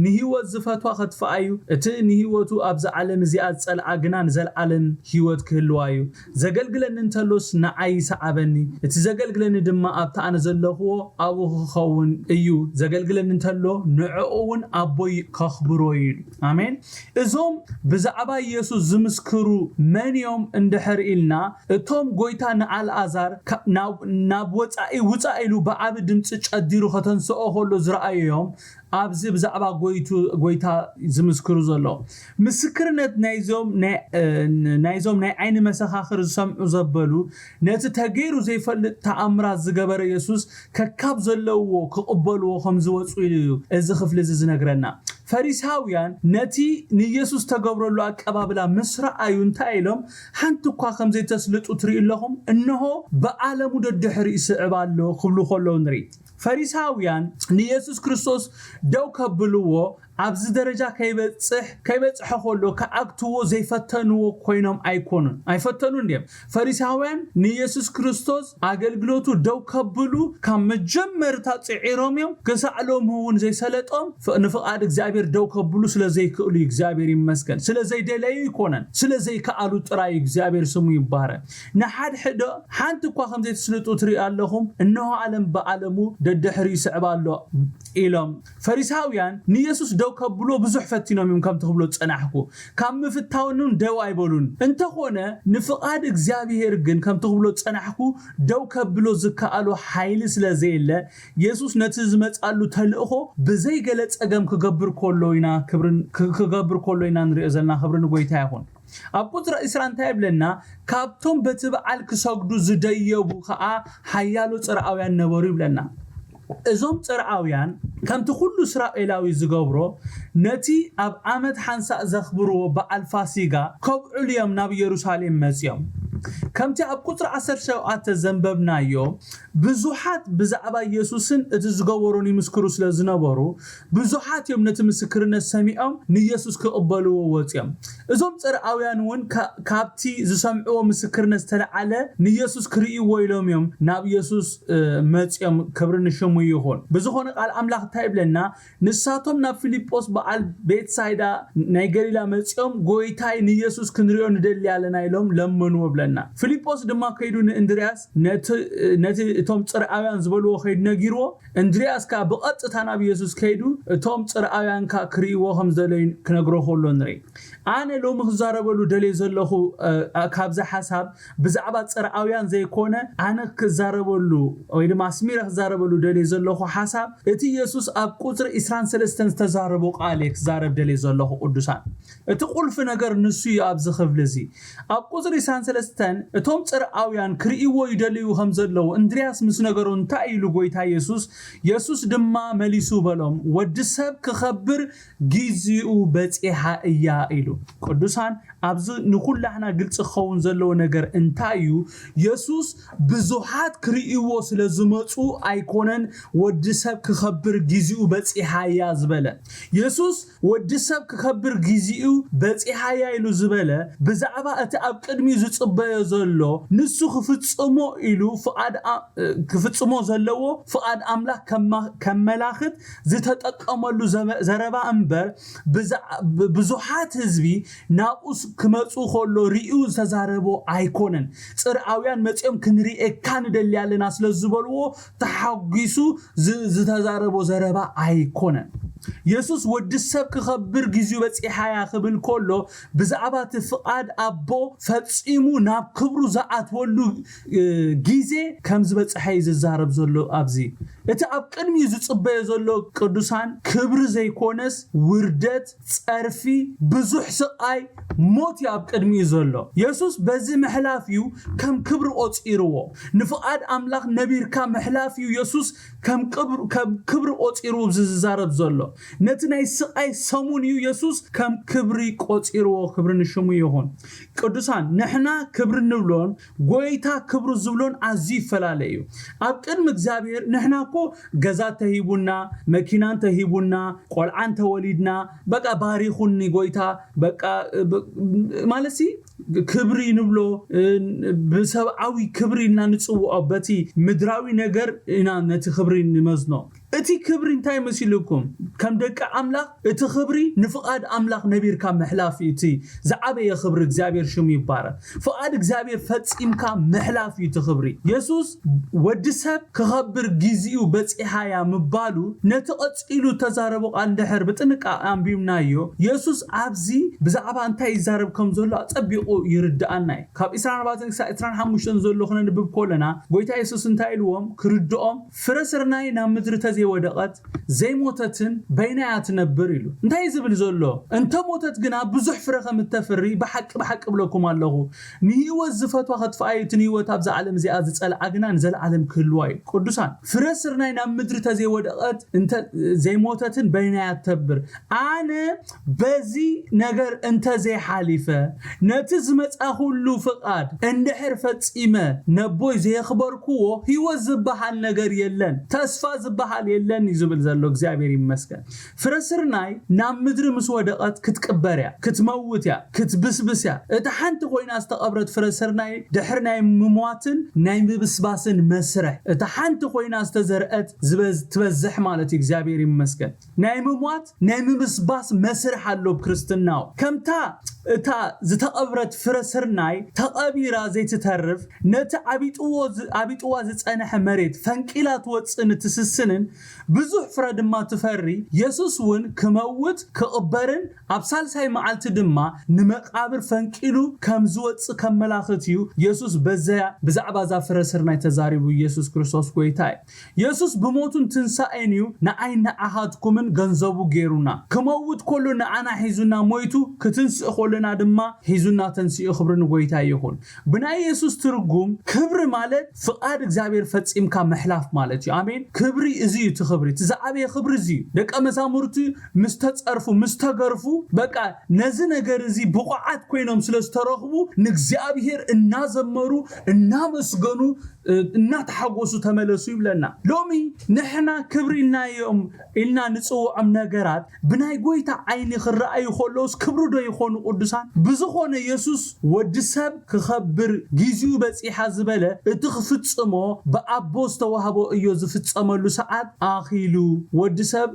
ንህይወት ዝፈትዋ ኸትፈኣዩ እቲ ንህይወቱ ኣብዚ ዓለም እዚኣ ጸልዓ ግና ንዘለዓለም ህይወት ክህልዋ እዩ ዘገልግለኒ እንተሎስ ንዓይ ሰዓበኒ እቲ ዘገልግለኒ ድማ ኣብታ ኣነ ዘለኽዎ ኣብኡ ክኸውን እዩ ዘገልግለኒ እንተሎ ንዕኡውን ኣቦይ ከኽብሮ እዩ አሜን እዞም ብዛዕባ ኢየሱስ ዝምስክሩ መንዮም እንድሕር ኢልና እቶም ጎይታ ንኣልዓዛር ናብ ወጻኢሉ ብዓብ ድምፂ ጨዲሩ ከተንስኦ ከሎ ዝረኣዮም ኣብዚ ብዛዕባ ጎይታ ዝምስክሩ ዘሎ ምስክርነት ናይዞም ናይ ዓይኒ መሰኻኽር ዝሰምዑ ዘበሉ ነቲ ተገይሩ ዘይፈልጥ ተኣምራት ዝገበረ ኢየሱስ ከካብ ዘለውዎ ክቕበልዎ ከም ዝወፁ እዩ እዚ ክፍሊ እዚ ዝነግረና ፈሪሳውያን ነቲ ንኢየሱስ ተገብረሉ ኣቀባብላ ምስራኣዩ እንታይ ኢሎም ሓንቲ እኳ ከም ዘይተስልጡ ትርኢ ኣለኹም እንሆ በዓለሙ ደድሕሪ ይስዕብ ኣሎ ክብሉ ከለዉ ንርኢ ፈሪሳውያን ንኢየሱስ ክርስቶስ ደው ከብልዎ ኣብዚ ደረጃ ከይበጽሕ ኾሎ ከአክትዎ ዘይፈተንዎ ኮይኖም አይፈተኑን ዲም ፈሪሳውያን ንኢየሱስ ክርስቶስ አገልግሎቱ ደው ከብሉ ካብ መጀመርታ ጽዒሮምዮም ከሳዕሎም ሁን ዘይሰለጦም ንፍቃድ እግዚአብሔር ደው ከብሉ ስለዘይክእሉ እግዚአብሔር ይመስገን ስለዘይደለዩ ይኮነን ስለዘይከአሉ ጥራይ እግዚአብሔር ስሙ ይባረክ ንሓድ ሕዶ ሓንቲ እኳ ከም ዘይትስልጡ ትርኢ ኣለኹም እነሆ ዓለም በዓለሙ ደድሕሪ ይስዕባሎ ኢሎም ፈሪሳውያን ንኢየሱስ ደው ከብሎ ብዙሕ ፈቲኖም ከም ትብሎ ጸናሕኩ ካብ ምፍታውንም ደው አይበሉን እንተኾነ ንፍቃድ እግዚአብሔር ግን ከም ትብሎ ጸናሕኩ ደው ከብሎ ዝከአሉ ኃይል ስለዘይለ ኢየሱስ ነቲ ዝመጻሉ ተልእኾ ብዘይ ገለጸገም ክገብር ኮሎይና ንሪኦ ዘለና ክብርን ጎይታ ይኹን ኣብ ቁጥር 20 እንታይ ብለና ካብቶም በትበዓል ክሰግዱ ዝደየቡ ከዓ ሓያሎ ጽርዓውያን ነበሩ ይብለና እዞም ጽርዓውያን ከምቲ ኩሉ እስራኤላዊ ዝገብሮ ነቲ ኣብ ዓመት ሓንሳእ ዘኽብርዎ በዓል ፋሲጋ ከብዑልዮም ናብ ኢየሩሳሌም መጽዮም ከምቲ ኣብ ቁጥር 17 ዘንበብናዮ ብዙሓት ብዛዕባ ኢየሱስን እቲ ዝገበሩን ይምስክሩ ስለዝነበሩ ብዙሓት እዮም ነቲ ምስክርነት ሰሚዖም ንኢየሱስ ክቕበልዎ ወጽዮም እዞም ጽርዓውያን እውን ካብቲ ዝሰምዕዎ ምስክርነት ተለዓለ ንኢየሱስ ክርእይዎ ኢሎም እዮም ናብ ኢየሱስ መጽዮም ክብርን ሽሙ ይኹን ብዝኾነ ቃል ኣምላኽ እንታይ ይብለና ንሳቶም ናብ ፊልጶስ በዓል ቤትሳይዳ ናይ ገሊላ መጽዮም ጎይታይ ንኢየሱስ ክንሪኦ ንደሊ ኣለና ኢሎም ለመንዎ ብለና ፊልጶስ ድማ ከይዱ ንእንድርያስ ነቲ እቶም ጽርዓውያን ዝበልዎ ከይዱ ነጊርዎ እንድርያስ ካ ብቐጥታ ናብ ኢየሱስ ከይዱ እቶም ጽርዓውያን ካ ክርእይዎ ከም ዘለዩ ክነግሮ ኾሎ ንርኢ ኣነ ሎሚ ክዛረበሉ ደልየ ዘለኹ ካብዛ ሓሳብ ብዛዕባ ጽርዓውያን ዘይኮነ ኣነ ክዛረበሉ ወይ ድማ ስሚረ ክዛረበሉ ደልየ ዘለኹ ሓሳብ እቲ ኢየሱስ ኣብ ቁጥሪ 23 ዝተዛረቦ ቃል ክዛረብ ደልየ ዘለኹ ቅዱሳን እቲ ቁልፍ ነገር ንሱ እዩ ኣብዚ ክፍሊ እዚ ኣብ ቁጥሪ 23 እቶም ጽርዓውያን ክርእይዎ ይደልዩ ከም ዘለዉ እንድርያስ ምስ ነገሩ እንታይ ኢሉ ጎይታ ኢየሱስ ድማ መሊሱ በሎም ወዲ ሰብ ክኸብር ግዚኡ በጽሓ እያ ኢሉ ቅዱሳን ኣብዚ ንኹላህና ግልጽ ኸውን ዘለዎ ነገር እንታይ እዩ ኢየሱስ ብዙሓት ክርእይዎ ስለዝመጹ ኣይኮነን ወዲ ሰብ ክኸብር ግዚኡ በጽሓ እያ ዝበለ ኢየሱስ ወዲ ሰብ ክኸብር ግዚኡ በጽሓ እያ ኢሉ ዝበለ ብዛዕባ እቲ ኣብ ቅድሚ ዝጽበዮ ዘሎ ንሱ ክፍጽሞ ኢሉ ክፍጽሞ ዘለዎ ፍቃድ ኣምላኽ ከመላኽት ዝተጠቀመሉ ዘረባ እምበር ብዙሓት ህዝቢ ናብኡስ ክመጹ ኾሎ ሪኡ ዝተዛረቦ ኣይኮነን ጽርዓውያን መጽኦም ክንሪኤካ ንደሊ ኣለና ስለዝበልዎ ተሓጊሱ ዝተዛረቦ ዘረባ ኣይኮነን ኢየሱስ ወዲ ሰብ ክኸብር ግዚኡ በጽሓ እያ ክብል ኮሎ ብዛዕባ እቲ ፍቃድ ኣቦ ፈጺሙ ናብ ክብሩ ዝኣትወሉ ጊዜ ከም ዝበጽሐ ዝዛረብ ዘሎ ኣብዚ እቲ ኣብ ቅድሚ ዝጽበዮ ዘሎ ቅዱሳን ክብሪ ዘይኮነስ ውርደት ጸርፊ ብዙሕ ስቃይ ሞት ኣብ ቅድሚ ዘሎ ኢየሱስ በዚ መሕላፊው ከም ክብሪ ቆጽርዎ ንፍቃድ ኣምላኽ ነቢርካ መሕላፊው ኢየሱስ ከም ክብሪ ቆጽርዎ ዝዛረብ ዘሎ ነቲ ናይ ስቃይ ሰሙን ኢየሱስ ከም ክብሪ ቆጽርዎ ክብሪ ንሽሙ ይኹን ቅዱሳን ንሕና ክብሪ ንብሎን ጎይታ ክብሪ ዝብሎን ኣዝዩ ይፈላለዩ ኣብ ቅድሚ እግዚአብሔር ንሕና እኮ ገዛ ተሂቡና መኪናን ተሂቡና ቆልዓን ተወሊድና በቃ ባሪኹኒ ጎይታ በቃ ማለሲ ክብሪ ንብሎ ብሰብዓዊ ክብሪ ኢና ንጽውዖ በቲ ምድራዊ ነገር ኢና ነቲ ክብሪ ንመዝኖ እቲ ክብሪ እንታይ መስልኩም ከም ደቂ ኣምላኽ እቲ ክብሪ ንፍቃድ ኣምላኽ ነቢርካ መሕላፊ እቲ ዝዓበየ ክብሪ እግዚአብሔር ሽሙ ይባረክ ፍቃድ እግዚአብሔር ፈጺምካ መሕላፊ እቲ ክብሪ ኢየሱስ ወዲ ሰብ ክኸብር ግዚኡ በጽሓ እያ ምባሉ ነቲ ቀጽኢሉ ተዛረቦ ቃል ድሕር ብጥንቃ አንቢብናዮ ኢየሱስ ኣብዚ ብዛዕባ እንታይ ይዛረብ ከም ዘሎ አጸቢቁ ይርዳአና ካብ 24-25 ዘሎ ኾነ ንብብ ኮለና ጎይታ ኢየሱስ እንታይ ኢልዎም ክርድኦም ፍረስርናይ ናብ ምድሪ ወደቀት ዘይሞተትን በይናያ ትነብር ኢሉ እንታይ ዝብል ዘሎ እንተ ሞተት ግና ብዙሕ ፍረ ከም ተፈሪ በሐቅ ብለኩም ኣለኹ ንህይወት ዝፈትዋ ክትፋይት ንህይወት ኣብ ዓለም እዚኣ ዝጸልዓ ግና ንዘለዓለም ክህልዋ እዩ ቅዱሳን ፍረስርናይ ናብ ምድሪ ተዘይወደቀት እንተ ዘይሞተትን በይናያ ትነብር ኣነ በዚ ነገር እንተ ዘይሓሊፈ ነቲ ዝመጻ ሁሉ ፍቃድ እንድሕር ፈጺመ ነቦይ ዘይኽበርክዎ ህይወት ዝበሃል ነገር የለን ተስፋ ዝበሃል የለን ይዝብል ዘሎ እግዚአብሔር ይመስገን ፍረስርናይ ናብ ምድሪ ምስ ወደቀት ክትቅበርያ ክትመውትያ ክትብስብስያ እታ ሓንቲ ኮይና ዝተቀብረት ፍረስርናይ ድሕርናይ ምሟትን ናይ ምብስባስን መስርሕ እታ ሓንቲ ኮይና ዝተዘርአት ትበዝሕ ማለት እግዚአብሔር ይመስገን ናይ ምሟት ናይ ምብስባስ መስርሕ ኣሎ ክርስትናው ከምታ እታ ዝተቀብረት ፍረስርናይ ተቀቢራ ዘይትተርፍ ነቲ አቢጥዋ ዝጸነሐ መሬት ፈንቂላት ወጽን ትስስንን ብዙሕ ፍረ ድማ ትፈሪ ኢየሱስ ውን ከመውት ከቅበርን አብሳልሳይ መዓልቲ ድማ ንመቃብር ፈንቂሉ ከም ዝወጽ ከመላኽትዩ ኢየሱስ በዘያ ብዛዕባ ዛ ፍረስርናይ ተዛሪቡ ኢየሱስ ክርስቶስ ጎይታይ ኢየሱስ ብሞቱን ትንሳኤንዩ ንዓይና አሃድኩምን ገንዘቡ ገይሩና ከመውት ኮሎ ንዓና ሒዙና ሞይቱ ክትንስእ ኮለና ድማ ሒዙና ተንስኡ ክብርን ጎይታይ ይኹን ብናይ ኢየሱስ ትርጉም ክብር ማለት ፍቃድ እግዚአብሔር ፈጺምካ መሕላፍ ማለት እዩ አሜን ክብሪ እዚዩ ትኽብሪ ትዛዓበየ ክብሪ እዚዩ ደቀ መዛሙርቲ ምስተጸርፉ ምስተገርፉ በቃ ነዚ ነገር እዚ ብቋዓት ኮይኖም ስለስተረኽቡ ንእግዚአብሔር እናዘመሩ እናመስገኑ እናተሐጎሱ ተመለሱ ይብለና ሎሚ ንሕና ክብሪ ኢልና ንጽውዖም ነገራት ብናይ ጎይታ ዓይኒ ክረአዩ ኾሎስ ክብሩ ዶ ይኾኑ ቅዱሳን ብዝኾነ ኢየሱስ ወድሰብ ክኸብር ግዚኡ በጺሓ ዝበለ እቲ ክፍጽሞ በአቦ ዝተዋህቦ እዩ ዝፍጸመሉ ሰዓት አኺሉ ወድሰብ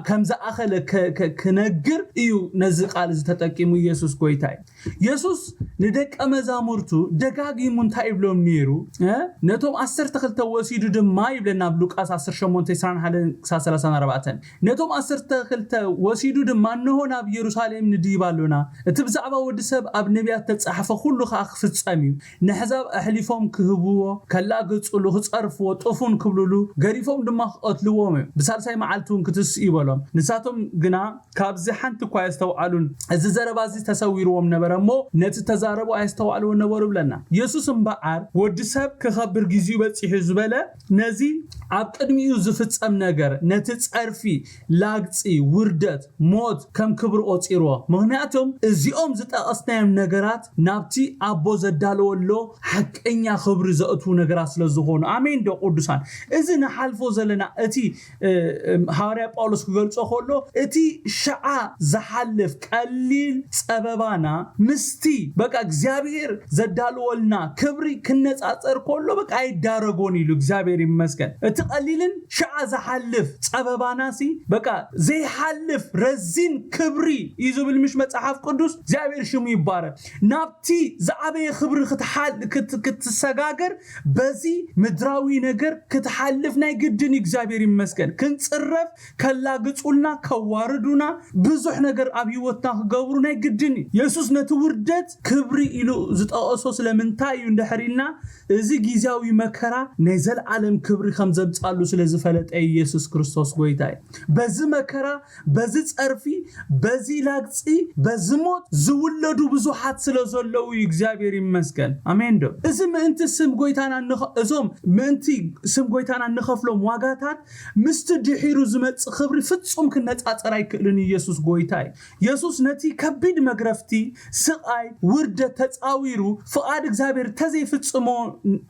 ከም ዘአኸለ ክነግር እዩ ነዚ ቃል ዝተጠቂሙ ኢየሱስ ጎይታይ ኢየሱስ ንደቀ መዛሙርቱ ደጋጊሙ እንታይ ይብሎም ነይሩ ነቶም 12 ወሲዱ ድማ ይብለና ብሉቃስ 18:21-34 ነቶም 12 ወሲዱ ድማ ነሆ ናብ ኢየሩሳሌም ንዲባሉና እቲ ብዛዕባ ወድሰብ ኣብ ነቢያት ተጻሕፈ ኩሉ ክፍጸም እዩ ንሕዛብ ኣሕሊፎም ክህብዎ ከላገጽሉ ክጸርፍዎ ጥፉን ክብልሉ ገሪፎም ድማ ክቀትልዎም ብሳልሳይ መዓልቱን ክትስ ይበሎም ንሳቶም ግና ካብዚ ሓንቲ እኳ ያስተውዓሉን እዚ ዘረባዚ ተሰዊርዎም ነበረሞ ነቲ ተዛረቡ ያስተውዓሉ ነበሩ ብለና ኢየሱስ እምበዓር ወድሰብ ክኸብር ግዚኡ በጽሑ ዝበለ ነዚ ኣብ ቅድሚኡ ዝፍጸም ነገር ነቲ ጸርፊ ላግጺ ውርደት ሞት ከም ክብር ቆጽርዎ ምክንያቱም እዚኦም ዝጠቀስናዮም ነገራት ናብቲ አቦ ዘዳለወሎ ሐቀኛ ክብር ዘእቱ ነገራት ስለዝኾኑ አሜን ዶ ቅዱሳን እዚ ንሓልፎ ዘለና እቲ ሐዋርያ ጳውሎስ ክገልጾ ኾሎ እቲ ሸዓ ዝሐልፍ ቀሊል ጸበባና ምስቲ በቃ እግዚአብሔር ዘዳለወልና ክብሪ ክነጻጸር ኮሎ በቃ አይዳረጎን ይሉ እግዚአብሔር ይመስገን እቲ ቀሊልን ሸዓ ዝሐልፍ ጸበባናሲ በቃ ዘይሐልፍ ረዚን ክብሪ ይዝብል ምሽ መጽሐፍ ቅዱስ እግዚአብሔር ሽሙ ይባረክ ናብቲ ዘዓበየ ክብሪ ክትሰጋገር በዚ ምድራዊ ነገር ክትሐልፍ ናይ ግድን እግዚአብሔር ይመስገን ክንጽረፍ ከላግጹልና ከዋርዱና ብዙሕ ነገር ኣብ ህይወትና ክገብሩ ናይ ግድን ኢየሱስ ነቲ ውርደት ክብሪ ኢሉ ዝጠቀሶ ስለምንታይ እዩ እንደሕሪልና እዚ ግዚያዊ መከራ ናይ ዘለዓለም ክብሪ ከም ዘምጻሉ ስለዝፈለጠ ኢየሱስ ክርስቶስ ጎይታይ በዚ መከራ በዚ ጸርፊ በዚ ላግጺ በዚ ሞት ዝውለዱ ብዙሓት ስለዘለው እግዚአብሔር ይመስገን አሜን ዶ እዚ ምእንቲ ስም ጎይታና እዞም ምእንቲ ስም ጎይታና ንኸፍሎም ዋጋታት ምስቲ ድሒሩ ዝመጽ ክብሪ ፍጹም ክነጻጸር አይክእልን ኢየሱስ ጎይታይ ኢየሱስ ነቲ ከቢድ መግረፍቲ ስቃይ ውርደት ተጻዊሩ ፍቃድ እግዚአብሔር ተዘይፍጽሞ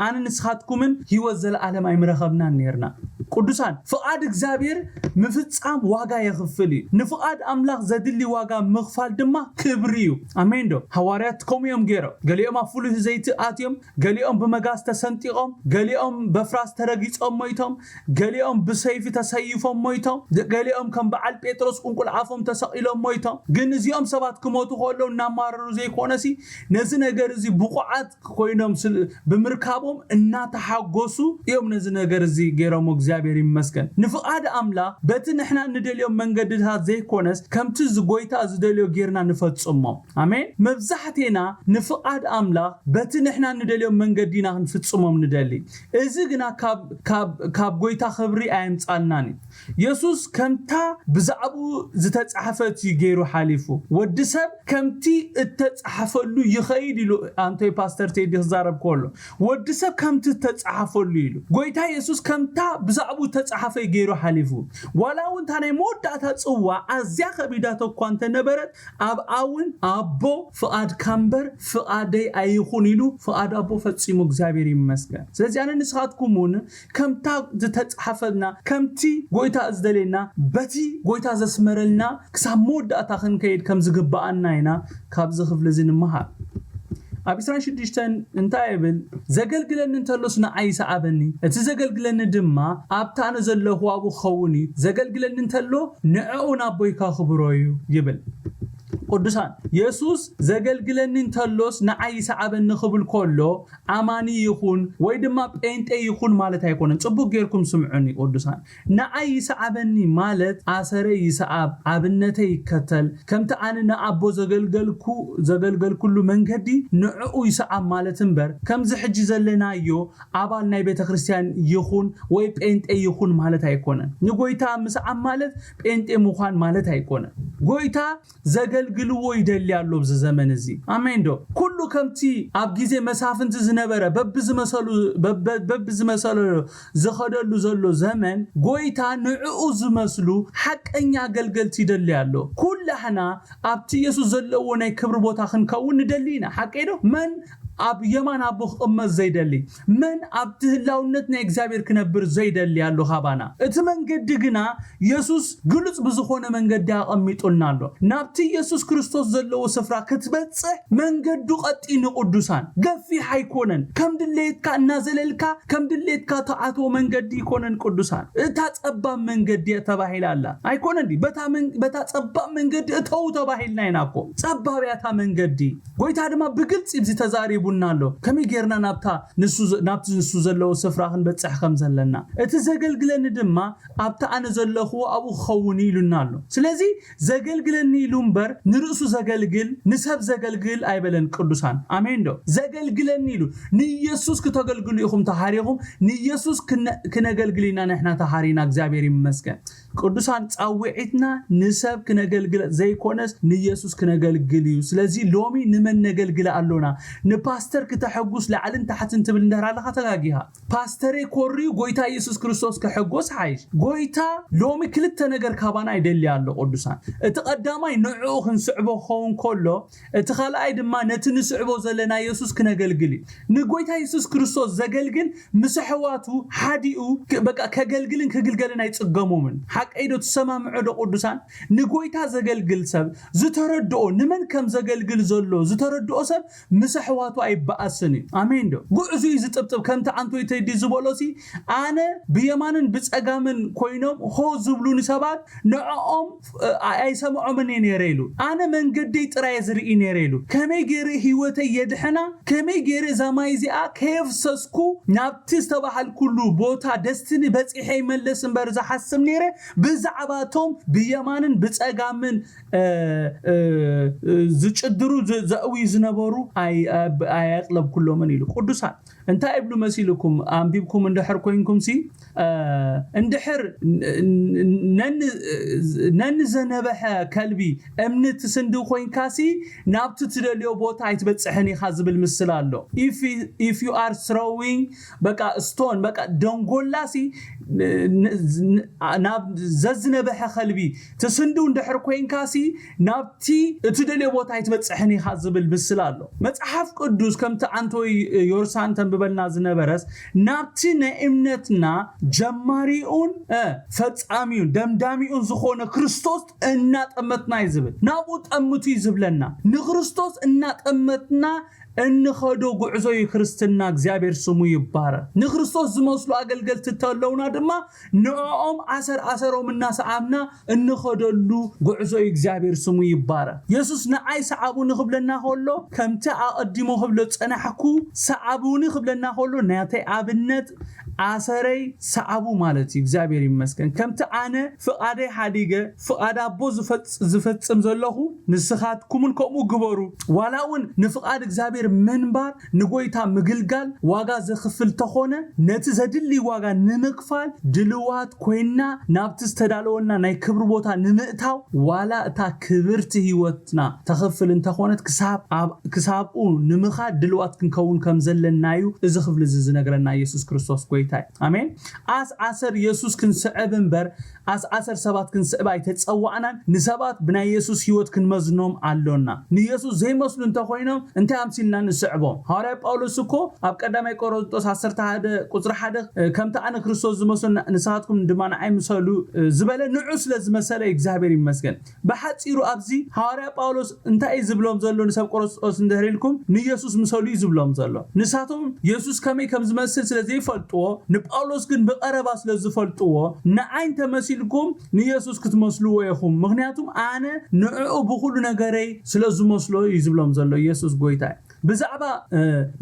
አነ ንስኻትኩምን ህይወት ዘለዓለም አይምረኸብና ነርና ቅዱሳን ፍቃድ እግዚአብሔር ምፍጻም ዋጋ ይኽፍል ንፍቃድ አምላክ ዘድሊ ዋጋ መኽፋል ድማ ክብሪዩ አሜን ዶ ሐዋርያት ኮሚዮም ገሮ ገሊኦም አፍሉ ዘይቲ አትዮም ገሊኦም በመጋስ ተሰንጢቆም ገሊኦም በፍራስ ተረጊጾም ሞይቶም ገሊኦም በሰይፍ ተሰይፎም ሞይቶም ገሊኦም ከም በዓል ጴጥሮስ ቁንቁል ዓፎም ተሰቂሎም ሞይቶም ግን እዚኦም ሰባት ክሞቱ ኾለው እናማረሩ ዘይኮነሲ ነዚ ነገር እዚ ብቋዓት ኮይኖም ብምርካቦም እናተሐጎሱ እዮም ነዚ ነገር እዚ ገሮም እግዚአብሔር ይመስገን ንፍቃድ አምላክ በቲ ንሕና ንደልዮም መንገድታት ዘይኮነስ ከምቲ ዝጎይታ ዝደልዮ ጌርና ንፈጽሞ አሜን መብዛሕቴና ንፍቃድ አምላክ በቲ ንሕና ንደልዮም መንገዲና ክንፍጽሞም ንደሊ እዚ ግና ካብ ጎይታ ክብሪ አይምጻልናኒ ኢየሱስ ከምታ ብዛዕቡ ዝተጻሕፈት ይገይሩ ሓሊፉ ወድሰብ ከምቲ እተጻሕፈሉ ይኸይድ ኢሉ አንተ ፓስተር ቴዲ ዝዛረብ ኮሎ ወድሰብ ከምቲ ተጻሐፈሉ ኢሉ ጎይታ ኢየሱስ ከምታ ብዛዕቡ ተጻሐፈ ገይሩ ሓሊፉ ዋላው እንታ ናይ መወዳእታ ጽዋ ኣዝያ ከቢዳቶ እኳ እንተነበረት ኣብ ኣውን ኣቦ ፍቃድ ካምበር ፍቃደይ ኣይኹን ኢሉ ፍቃድ ኣቦ ፈጺሙ እግዚአብሔር ይመስገን ስለዚህ ኣነ ንስኻትኩምን ከምታ ተጻሐፈና ከምቲ ጎይታ ዝደለና በቲ ጎይታ ዘስመረልና ክሳብ መወዳእታ ክንከይድ ከም ዝግባአና ኢና ካብዚ ክፍለ ዝንመሃር ኣብ 26 እንታይ ይብል ዘገልግለን እንተሎስ ንዓይ ሰዓበኒ እቲ ዘገልግለን ድማ ኣብታነ ዘለኹ ኣብኡ ኸውኒ ዘገልግለን እንተሎ ንዕኡ ናቦይካ ክብሮዩ ይብል ቅዱሳን ኢየሱስ ዘገልግለን እንተሎስ ንዓይ ሰዓበኒ ክብል ኮሎ ኣማኒ ይኹን ወይ ድማ ጴንጤ ይኹን ማለት ኣይኮነን ጽቡቅ ጌርኩም ስምዑኒ ቅዱሳን ንዓይ ሰዓበኒ ማለት ኣሰረ ይሰዓብ ኣብነተ ይከተል ከምቲ ኣነ ንኣቦ ዘገልገልኩሉ መንገዲ ንዕኡ ይሰዓብ ማለት እንበር ከምዚ ሕጂ ዘለናዮ ኣባል ናይ ቤተክርስትያን ይኹን ወይ ጴንጤ ይኹን ማለት ኣይኮነን ንጎይታ ምስዓብ ማለት ጴንጤ ምዃን ማለት ኣይኮነን ጎይታ ዘገልግልዎ ይደሊ ኣሎ በዚ ዘመን እዚ አሜን ዶ ኩሉ ከምቲ ኣብ ግዜ መሳፍንት ዝነበረ በብዝመሰሉ ዝኸደሉ ዘሎ ዘመን ጎይታ ንዕኡ ዝመስሉ ሓቀኛ አገልገልቲ ይደሊ ኣሎ ኩላህና ኣብቲ ኢየሱስ ዘለዎ ናይ ክብር ቦታ ክንከውን ንደሊና ሓቀይ ዶ መን ኣብ የማን ኣቦ ቅመት ዘይደሊ መን ኣብ ትህላውነት ናይ እግዚአብሔር ክነብር ዘይደሊ ያሉ ኻባና እቲ መንገዲ ግና ኢየሱስ ግሉጽ ብዝኾነ መንገዲ ኣቀሚጡልና ኣሎ ናብቲ ኢየሱስ ክርስቶስ ዘለዎ ስፍራ ክትበጽሕ መንገዱ ቀጢን ቅዱሳን ገፊሕ ኣይኮነን ከም ድሌትካ እናዘለልካ ከም ድሌትካ ተዓትዎ መንገዲ ይኮነን ቅዱሳን እታ ጸባብ መንገዲ ተባሂላ ኣላ ኣይኮነን ዲ በታ ጸባብ መንገዲ እተው ተባሂልና ይናኮ ጸባብያታ መንገዲ ጎይታ ድማ ብግልጽ ይብዚ ተዛሪቡ ናሎ ከመይ ጌርና ናብቲ ንሱ ዘለዎ ስፍራ ክንበጽሕ ከም ዘለና እቲ ዘገልግለን ድማ ኣብታ ኣነ ዘለኹ ኣብኡ ኸውን ኢሉናሎ ስለዚህ ዘገልግለን ኢሉ እምበር ንርእሱ ዘገልግል ንሰብ ዘገልግል ኣይበለን ቅዱሳን አሜን ዶ ዘገልግለን ኢሉ ንኢየሱስ ከተገልግሉ ኢኹም ተሃሪኹም ንኢየሱስ ክነገልግልና ንሕና ተሃሪና እግዚአብሔር ይመስገን ቅዱሳን ጻውዒትና ንሰብ ክነገልግል ዘይኮነስ ንኢየሱስ ክነገልግል እዩ ስለዚህ ሎሚ ንመነገልግል ኣሎና ፓስተር ከተሐጉስ ለዓልን ታሕትን ትብል እንደራለኻ ተጋጊሃ ፓስተር ኮሪ ጎይታ ኢየሱስ ክርስቶስ ከሐጎስ ሓይሽ ጎይታ ሎሚ ክልተ ነገር ካባና ይደሊ ኣሎ ቅዱሳን እቲ ቀዳማይ ንዕኡ ክንስዕቦ ኸውን ኮሎ እቲ ካልኣይ ድማ ነቲ ንስዕቦ ዘለና ኢየሱስ ክነገልግል ንጎይታ ኢየሱስ ክርስቶስ ዘገልግል ምስሕዋቱ ሓዲኡ በቃ ከገልግልን ክግልገልን ኣይጽገሙምን ሓቀይዶ ተሰማምዑ ዶ ቅዱሳን ንጎይታ ዘገልግል ሰብ ዝተረድኦ ንመን ከም ዘገልግል ዘሎ ዝተረድኦ ሰብ ምስሕዋቱ ኣይባኣስኒ አሜን ዶ ጉዕዙ ይዝጥብጥብ ከምታ አንቶ ይተዲ ዝበሎሲ ኣነ ብየማንን ብጸጋምን ኮይኖም ሆ ዝብሉኒ ሰባት ንዕኦም ኣይሰምዖም ነይረይሉ ኣነ መንገዲ ጥራይ ዝርኢ ነይረይሉ ከመይ ገይረ ህይወተይ የድሕና ከመይ ገይረ ዛማይዚኣ ከፍሰስኩ ናብቲ ዝተባሃል ኩሉ ቦታ ደስቲኒ በጽሐ ይመለስ እምበር ዝሓስብ ነይረ ብዛዕባቶም ብየማንን ብጸጋምን ዝጭድሩ ዘእዊ ዝነበሩ ኣያቅለብ ኩሎም ኢሉ ቅዱሳን እንታይ ይብሉ መሲልኩም አንቢብኩም እንድሕር ኮይንኩም ሲ እንድሕር ነን ዘነበሐ ከልቢ እምነት ስንዱ ኮይንካሲ ናብቲ ትደልዮ ቦታ አይትበጽሕኒ ኻዝብል ምስል ኣሎ if you are throwing በቃ ስቶን በቃ ደንጎላሲ ናብ ዘዝነበሐ ከልቢ ትስንዱ እንድሕር ኮይንካሲ ናብቲ ትደልዮ ቦታ አይትበጽሕኒ ኻዝብል ምስል ኣሎ መጽሐፍ ቅዱስ ከምቲ አንቶይ ዮርሳን ተንብበልና ዝነበረስ ናብቲ ነእምነትና ጀማሪኡን ፈጻሚውን ደምዳሚኡን ዝኾነ ክርስቶስ እናጠመትና ይዝብል ናቡ ጠምቱ ይዝብለና ንክርስቶስ እናጠመትና እንኸዶ ጉዕዞይ ክርስትና እግዚአብሔር ስሙ ይባረክ ንክርስቶስ ዝመስሉ አገልገልት ተለውና ድማ ንኦም አሰሮም እናሰዓብና እንኸደሉ ጉዕዞይ እግዚአብሔር ስሙ ይባረክ ኢየሱስ ንዓይ ሰዓቡ ንኽብለና ሆሎ ከምቲ አቀዲሞ ክብሎ ጸናሕኩ ሰዓቡኒ ክብለና ሆሎ ናተይ አብነት አሰረይ ሰዓቡ ማለት እግዚአብሔር ይመስገን ከምቲ አነ ፍቃደይ ሓዲገ ፍቃድ አቦ ዝፈጽም ዘለኹ ንስኻትኩምን ከምኡ ግበሩ ዋላውን ንፍቃድ እግዚአብሔር መንባር ንጎይታ ምግልጋል ዋጋ ዘኽፍል ተኾነ ነቲ ዘድሊ ዋጋ ንምክፋል ድልዋት ኮይና ናብቲ ዝተዳለወና ናይ ክብር ቦታ ንምእታው ዋላ እታ ክብርቲ ህይወትና ተኽፍል እንተኾነት ክሳብኡ ንምኻድ ድልዋት ክንከውን ከም ዘለናዩ እዚ ክፍል እዚ ዝነግረና ኢየሱስ ክርስቶስ ጎይታ አሜን አስ ዓሰር ኢየሱስ ክንስዕብ እምበር አስ ዓሰር ሰባት ክንስዕብ አይተጸዋዕናን ንሰባት ብናይ ኢየሱስ ህይወት ክንመዝኖም አሎና ንኢየሱስ ዘይመስሉ እንተኾይኖም እንታይ አምሲልና ንስዕቦም ሐዋርያ ጳውሎስ እኮ ኣብ ቀዳማይ ቆሮንቶስ 11 ቁጥር 1 ከምታ አነ ክርስቶስ ዝመስሉ ንሳትኩም ድማን አይምሰሉ ዝበለ ንዑ ስለዝመሰለ እግዚአብሔር ይመስገን በሐፂሩ ኣብዚ ሐዋርያ ጳውሎስ እንታይ ዝብሎም ዘሎ ንሰብ ቆሮንቶስ እንደህሪልኩም ንኢየሱስ ምሰሉ ይዝብሎም ዘሎ ንሳቶም ኢየሱስ ከመይ ከም ዝመስል ስለዘይፈልጥዎ ንጳውሎስ ግን በቀረባ ስለዝፈልጥዎ ንዓይን ተመሲልኩም ንኢየሱስ ክትመስልዎ ይኹም ምክንያቱም አነ ንዑ ብኩሉ ነገረይ ስለዝመስሎ ይዝብሎም ዘሎ ኢየሱስ ጎይታ ብዛዕባ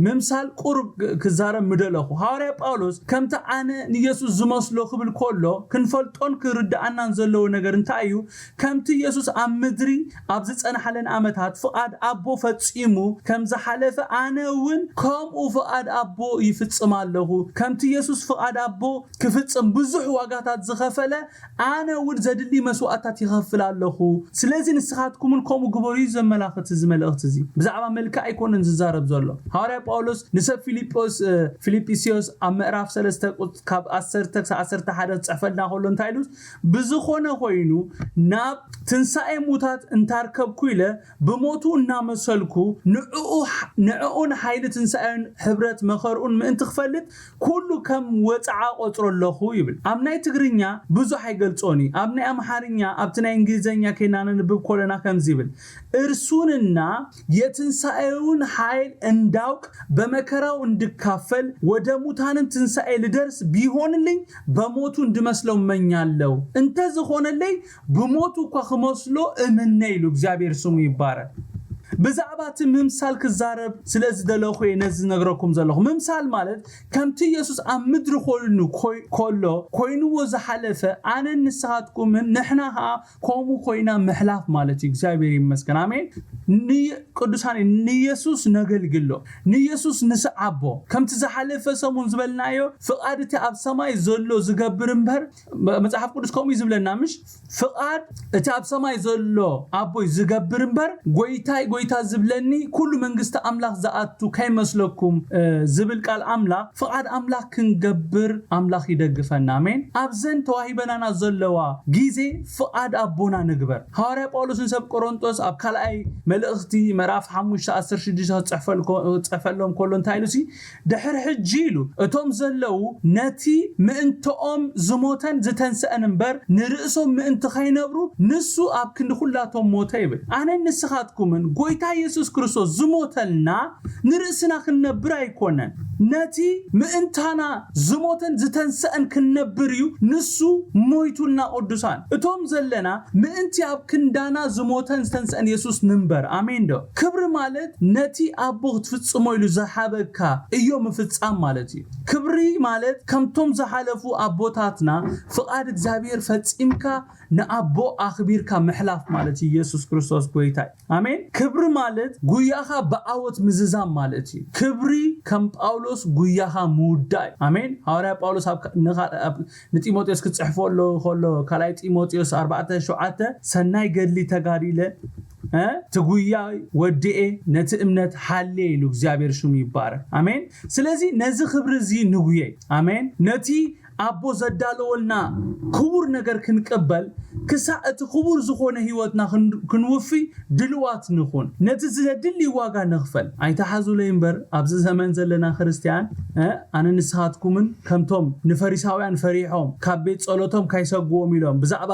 ምምሳል ቁርብ ክዛረብ ምደለኹ ሐዋርያ ጳውሎስ ከምታ አነ ንኢየሱስ ዝመስሎ ክብል ኮሎ ክንፈልጦን ክርዳአናን ዘለዎ ነገር እንታይ እዩ ከምቲ ኢየሱስ ኣብ ምድሪ ኣብ ዝጸንሐለን ዓመታት ፍቃድ አቦ ፈጺሙ ከም ዝሓለፈ አነ እውን ከምኡ ፍቃድ አቦ ይፍጽም ኣለኹ ከምቲ ኢየሱስ ፍቃድ አቦ ክፍጽም ብዙሕ ዋጋታት ዝኸፈለ አነ እውን ዘድሊ መስዋዕታት ይኸፍል ኣለኹ ስለዚ ንስኻትኩምን ከምኡ ግበሩ ዘመላኽት ዝመልእኽት እዚ ብዛዕባ መልክዕ ኣይኮነን ዝዛረብ ዘሎ ሐዋርያ ጳውሎስ ንሰብ ፊልጵስዩስ ኣብ ምዕራፍ 3 ካብ 10-11 ጽፈልና ሆሎ እንታይ ኢሉስ ብዝኾነ ኮይኑ ናብ ትንሳኤ ሙታት እንታርከብኩ ኢለ ብሞቱ እናመሰልኩ ንዑኡን ሓይሊ ትንሳኤን ሕብረት መኸርኡን ምእንቲ ክፈልጥ ኩሉ ከም ወጻዓ ቆጽረለኹ ይብል ኣብ ናይ ትግርኛ ብዙሕ አይገልጾኒ ኣብ ናይ አምሓርኛ ኣብቲ ናይ እንግሊዘኛ ከናነ ንብብ ኮለና ከምዚ ይብል እርሱንና የትንሳኤውን ኃይል እንዳውቅ በመከራው እንድካፈል ወደ ሙታንን ትንሳኤ ልደርስ ቢሆንልኝ በሞቱ እንድመስለው መኛለው እንተ ዝሆነልኝ በሞቱ እኮ ከመስሎ እምነይሉ እግዚአብሔር ስሙ ይባረክ በዛዕባት ምምሳል ክዛረብ ስለዚህ ደለኹ የነዝ ነግረኩም ዘለኹ ምምሳል ማለት ከምቲ ኢየሱስ ኣብ ምድሪ ኮይኑ ወዘሐለፈ አነ ንስኻትኩም ንሕና ኮሙ ኮይና መሕላፍ ማለት እግዚአብሔር ይመስገን አሜን ቅዱሳን ንኢየሱስ ነገልግሎ ንኢየሱስ ንስዓቦ ከምቲ ዝሐለፈ ሰሙን ዝበልናዮ ፍቃድቲ ኣብ ሰማይ ዘሎ ዝገብር እምበር መጽሐፍ ቅዱስ ኮሙ ይዝብለና ምሽ ፍቃድ እቲ ኣብ ሰማይ ዘሎ አቦይ ዝገብር እምበር ጎይታ ዝብለኒ ኩሉ መንግስት አምላክ ዘአቱ ከይመስለኩም ዝብል ቃል አምላክ ፍቃድ አምላክ ክንገብር አምላክ ይደግፈና አሜን ኣብዘን ተዋሂበናና ዘለዋ ጊዜ ፍቃድ አቦና ንግበር ሐዋርያ ጳውሎስ ንሰብ ቆሮንቶስ ኣብ ካልኣይ መልእኽቲ ምዕራፍ 5:16 ጽፈሎም ኮሎ እንታይ ኢሉሲ ድሕር ሕጂ ኢሉ እቶም ዘለው ነቲ ምእንተኦም ዝሞተን ዝተንሰአን እምበር ንርእሶም ምእንቲ ከይነብሩ ንሱ ኣብ ክንዲ ኩላቶም ሞተ ይብል አነ ንስኻትኩምን ጎይታ ኢየሱስ ክርስቶስ ዝሞተልና ንርእስና ክንነብር አይኮነን ነቲ ምእንታና ዝሞተን ዝተንሰአን ክንነብር እዩ ንሱ ሞይቱልና ቅዱሳን እቶም ዘለና ምእንቲ ኣብ ክንዳና ዝሞተን ዝተንሰአን ኢየሱስ ንንበር አሜን ዶ ክብር ማለት ነቲ አቦ ትፍጽሞ ኢሉ ዘሓበካ እዩ ምፍጻም ማለት እዩ ክብሪ ማለት ከምቶም ዝሓለፉ አቦታትና ፍቃድ እግዚአብሔር ፈጽምካ ንአቦ አኽቢርካ መሕላፍ ማለት ኢየሱስ ክርስቶስ ጎይታ አሜን ክብሪ ማለት ጉያኻ በአወት ምዝዛም ማለት እዩ ክብሪ ከም ጳውሎስ ጉያኻ ሙዳይ አሜን ሐዋርያ ጳውሎስ ንጢሞቴዎስ ክጽሕፈሎ ሆሎ ካላይ ጢሞቴዎስ 4:7 ሰናይ ገድሊ ተጋዲለ ትጉያ ወዲኤ ነቲ እምነት ሓሌ ኢሉ እግዚአብሔር ሽሙ ይባረክ አሜን ስለዚህ ነዚ ክብሪ እዚ ንጉየ አሜን ነቲ አቦ ዘዳለወልና ክቡር ነገር ክንቀበል ክሳእቲ ክቡር ዝኾነ ህይወትና ክንውፊ ድልዋት ንኹን ነቲ ዘድሊ ዋጋ ንኽፈል ኣይተሓዙለይ እምበር ኣብዚ ዘመን ዘለና ክርስቲያን አነ ንስኻትኩምን ከምቶም ንፈሪሳውያን ፈሪሖም ካብ ቤት ጸሎቶም ካይሰግዎም ኢሎም ብዛዕባ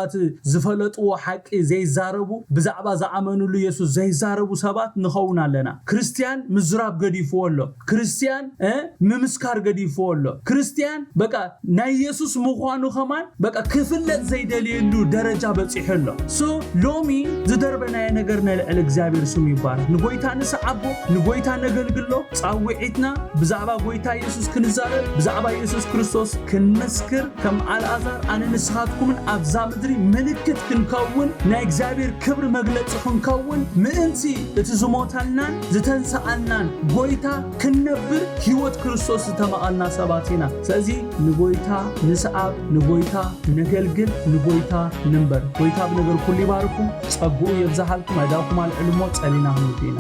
ዝፈለጥዎ ሓቂ ዘይዛረቡ ብዛዕባ ዝኣመኑሉ ኢየሱስ ዘይዛረቡ ሰባት ንኸውን ኣለና ክርስቲያን ምዝራብ ገዲፍዎ ኣሎ ክርስቲያን ምምስካር ገዲፍዎ ኣሎ ክርስቲያን በቃ ናይ ኢየሱስ ምዃኑ ኸማን በቃ ክፍለት ዘይደልየሉ ደረጃ በጽሕሎ ሶ ሎሚ ዝደርበናይ ነገር ነልዕል እግዚአብሔር ስሙ ይባረክ ንጎይታ ንሰዓቦ ንጎይታ ነገልግሎ ጻውዒትና ብዛዕባ ጎይታ ኢየሱስ ክንዛረብ ብዛዕባ ኢየሱስ ክርስቶስ ክንመስክር ከም አልዓዛር አነ ንስኻትኩምን ኣብዛ ምድሪ ምልክት ክንከውን ናይ እግዚአብሔር ክብሪ መግለጽ ክንከውን ምእንቲ እቲ ዝሞታልናን ዝተንሳኣልናን ጎይታ ክንነብር ሕይወት ክርስቶስ ዝተማቐልና ሰባት ኢና ስለዚ ንጎይታ ንሰዓብ ንጎይታ ነገልግል ንጎይታ ንንበር ጎይታ ብነገር ኩሉ ይባርኩም ጸጉኡ የብዛሓልኩም ኣዳኩም አልዕልሞ ጸሊና ንዲና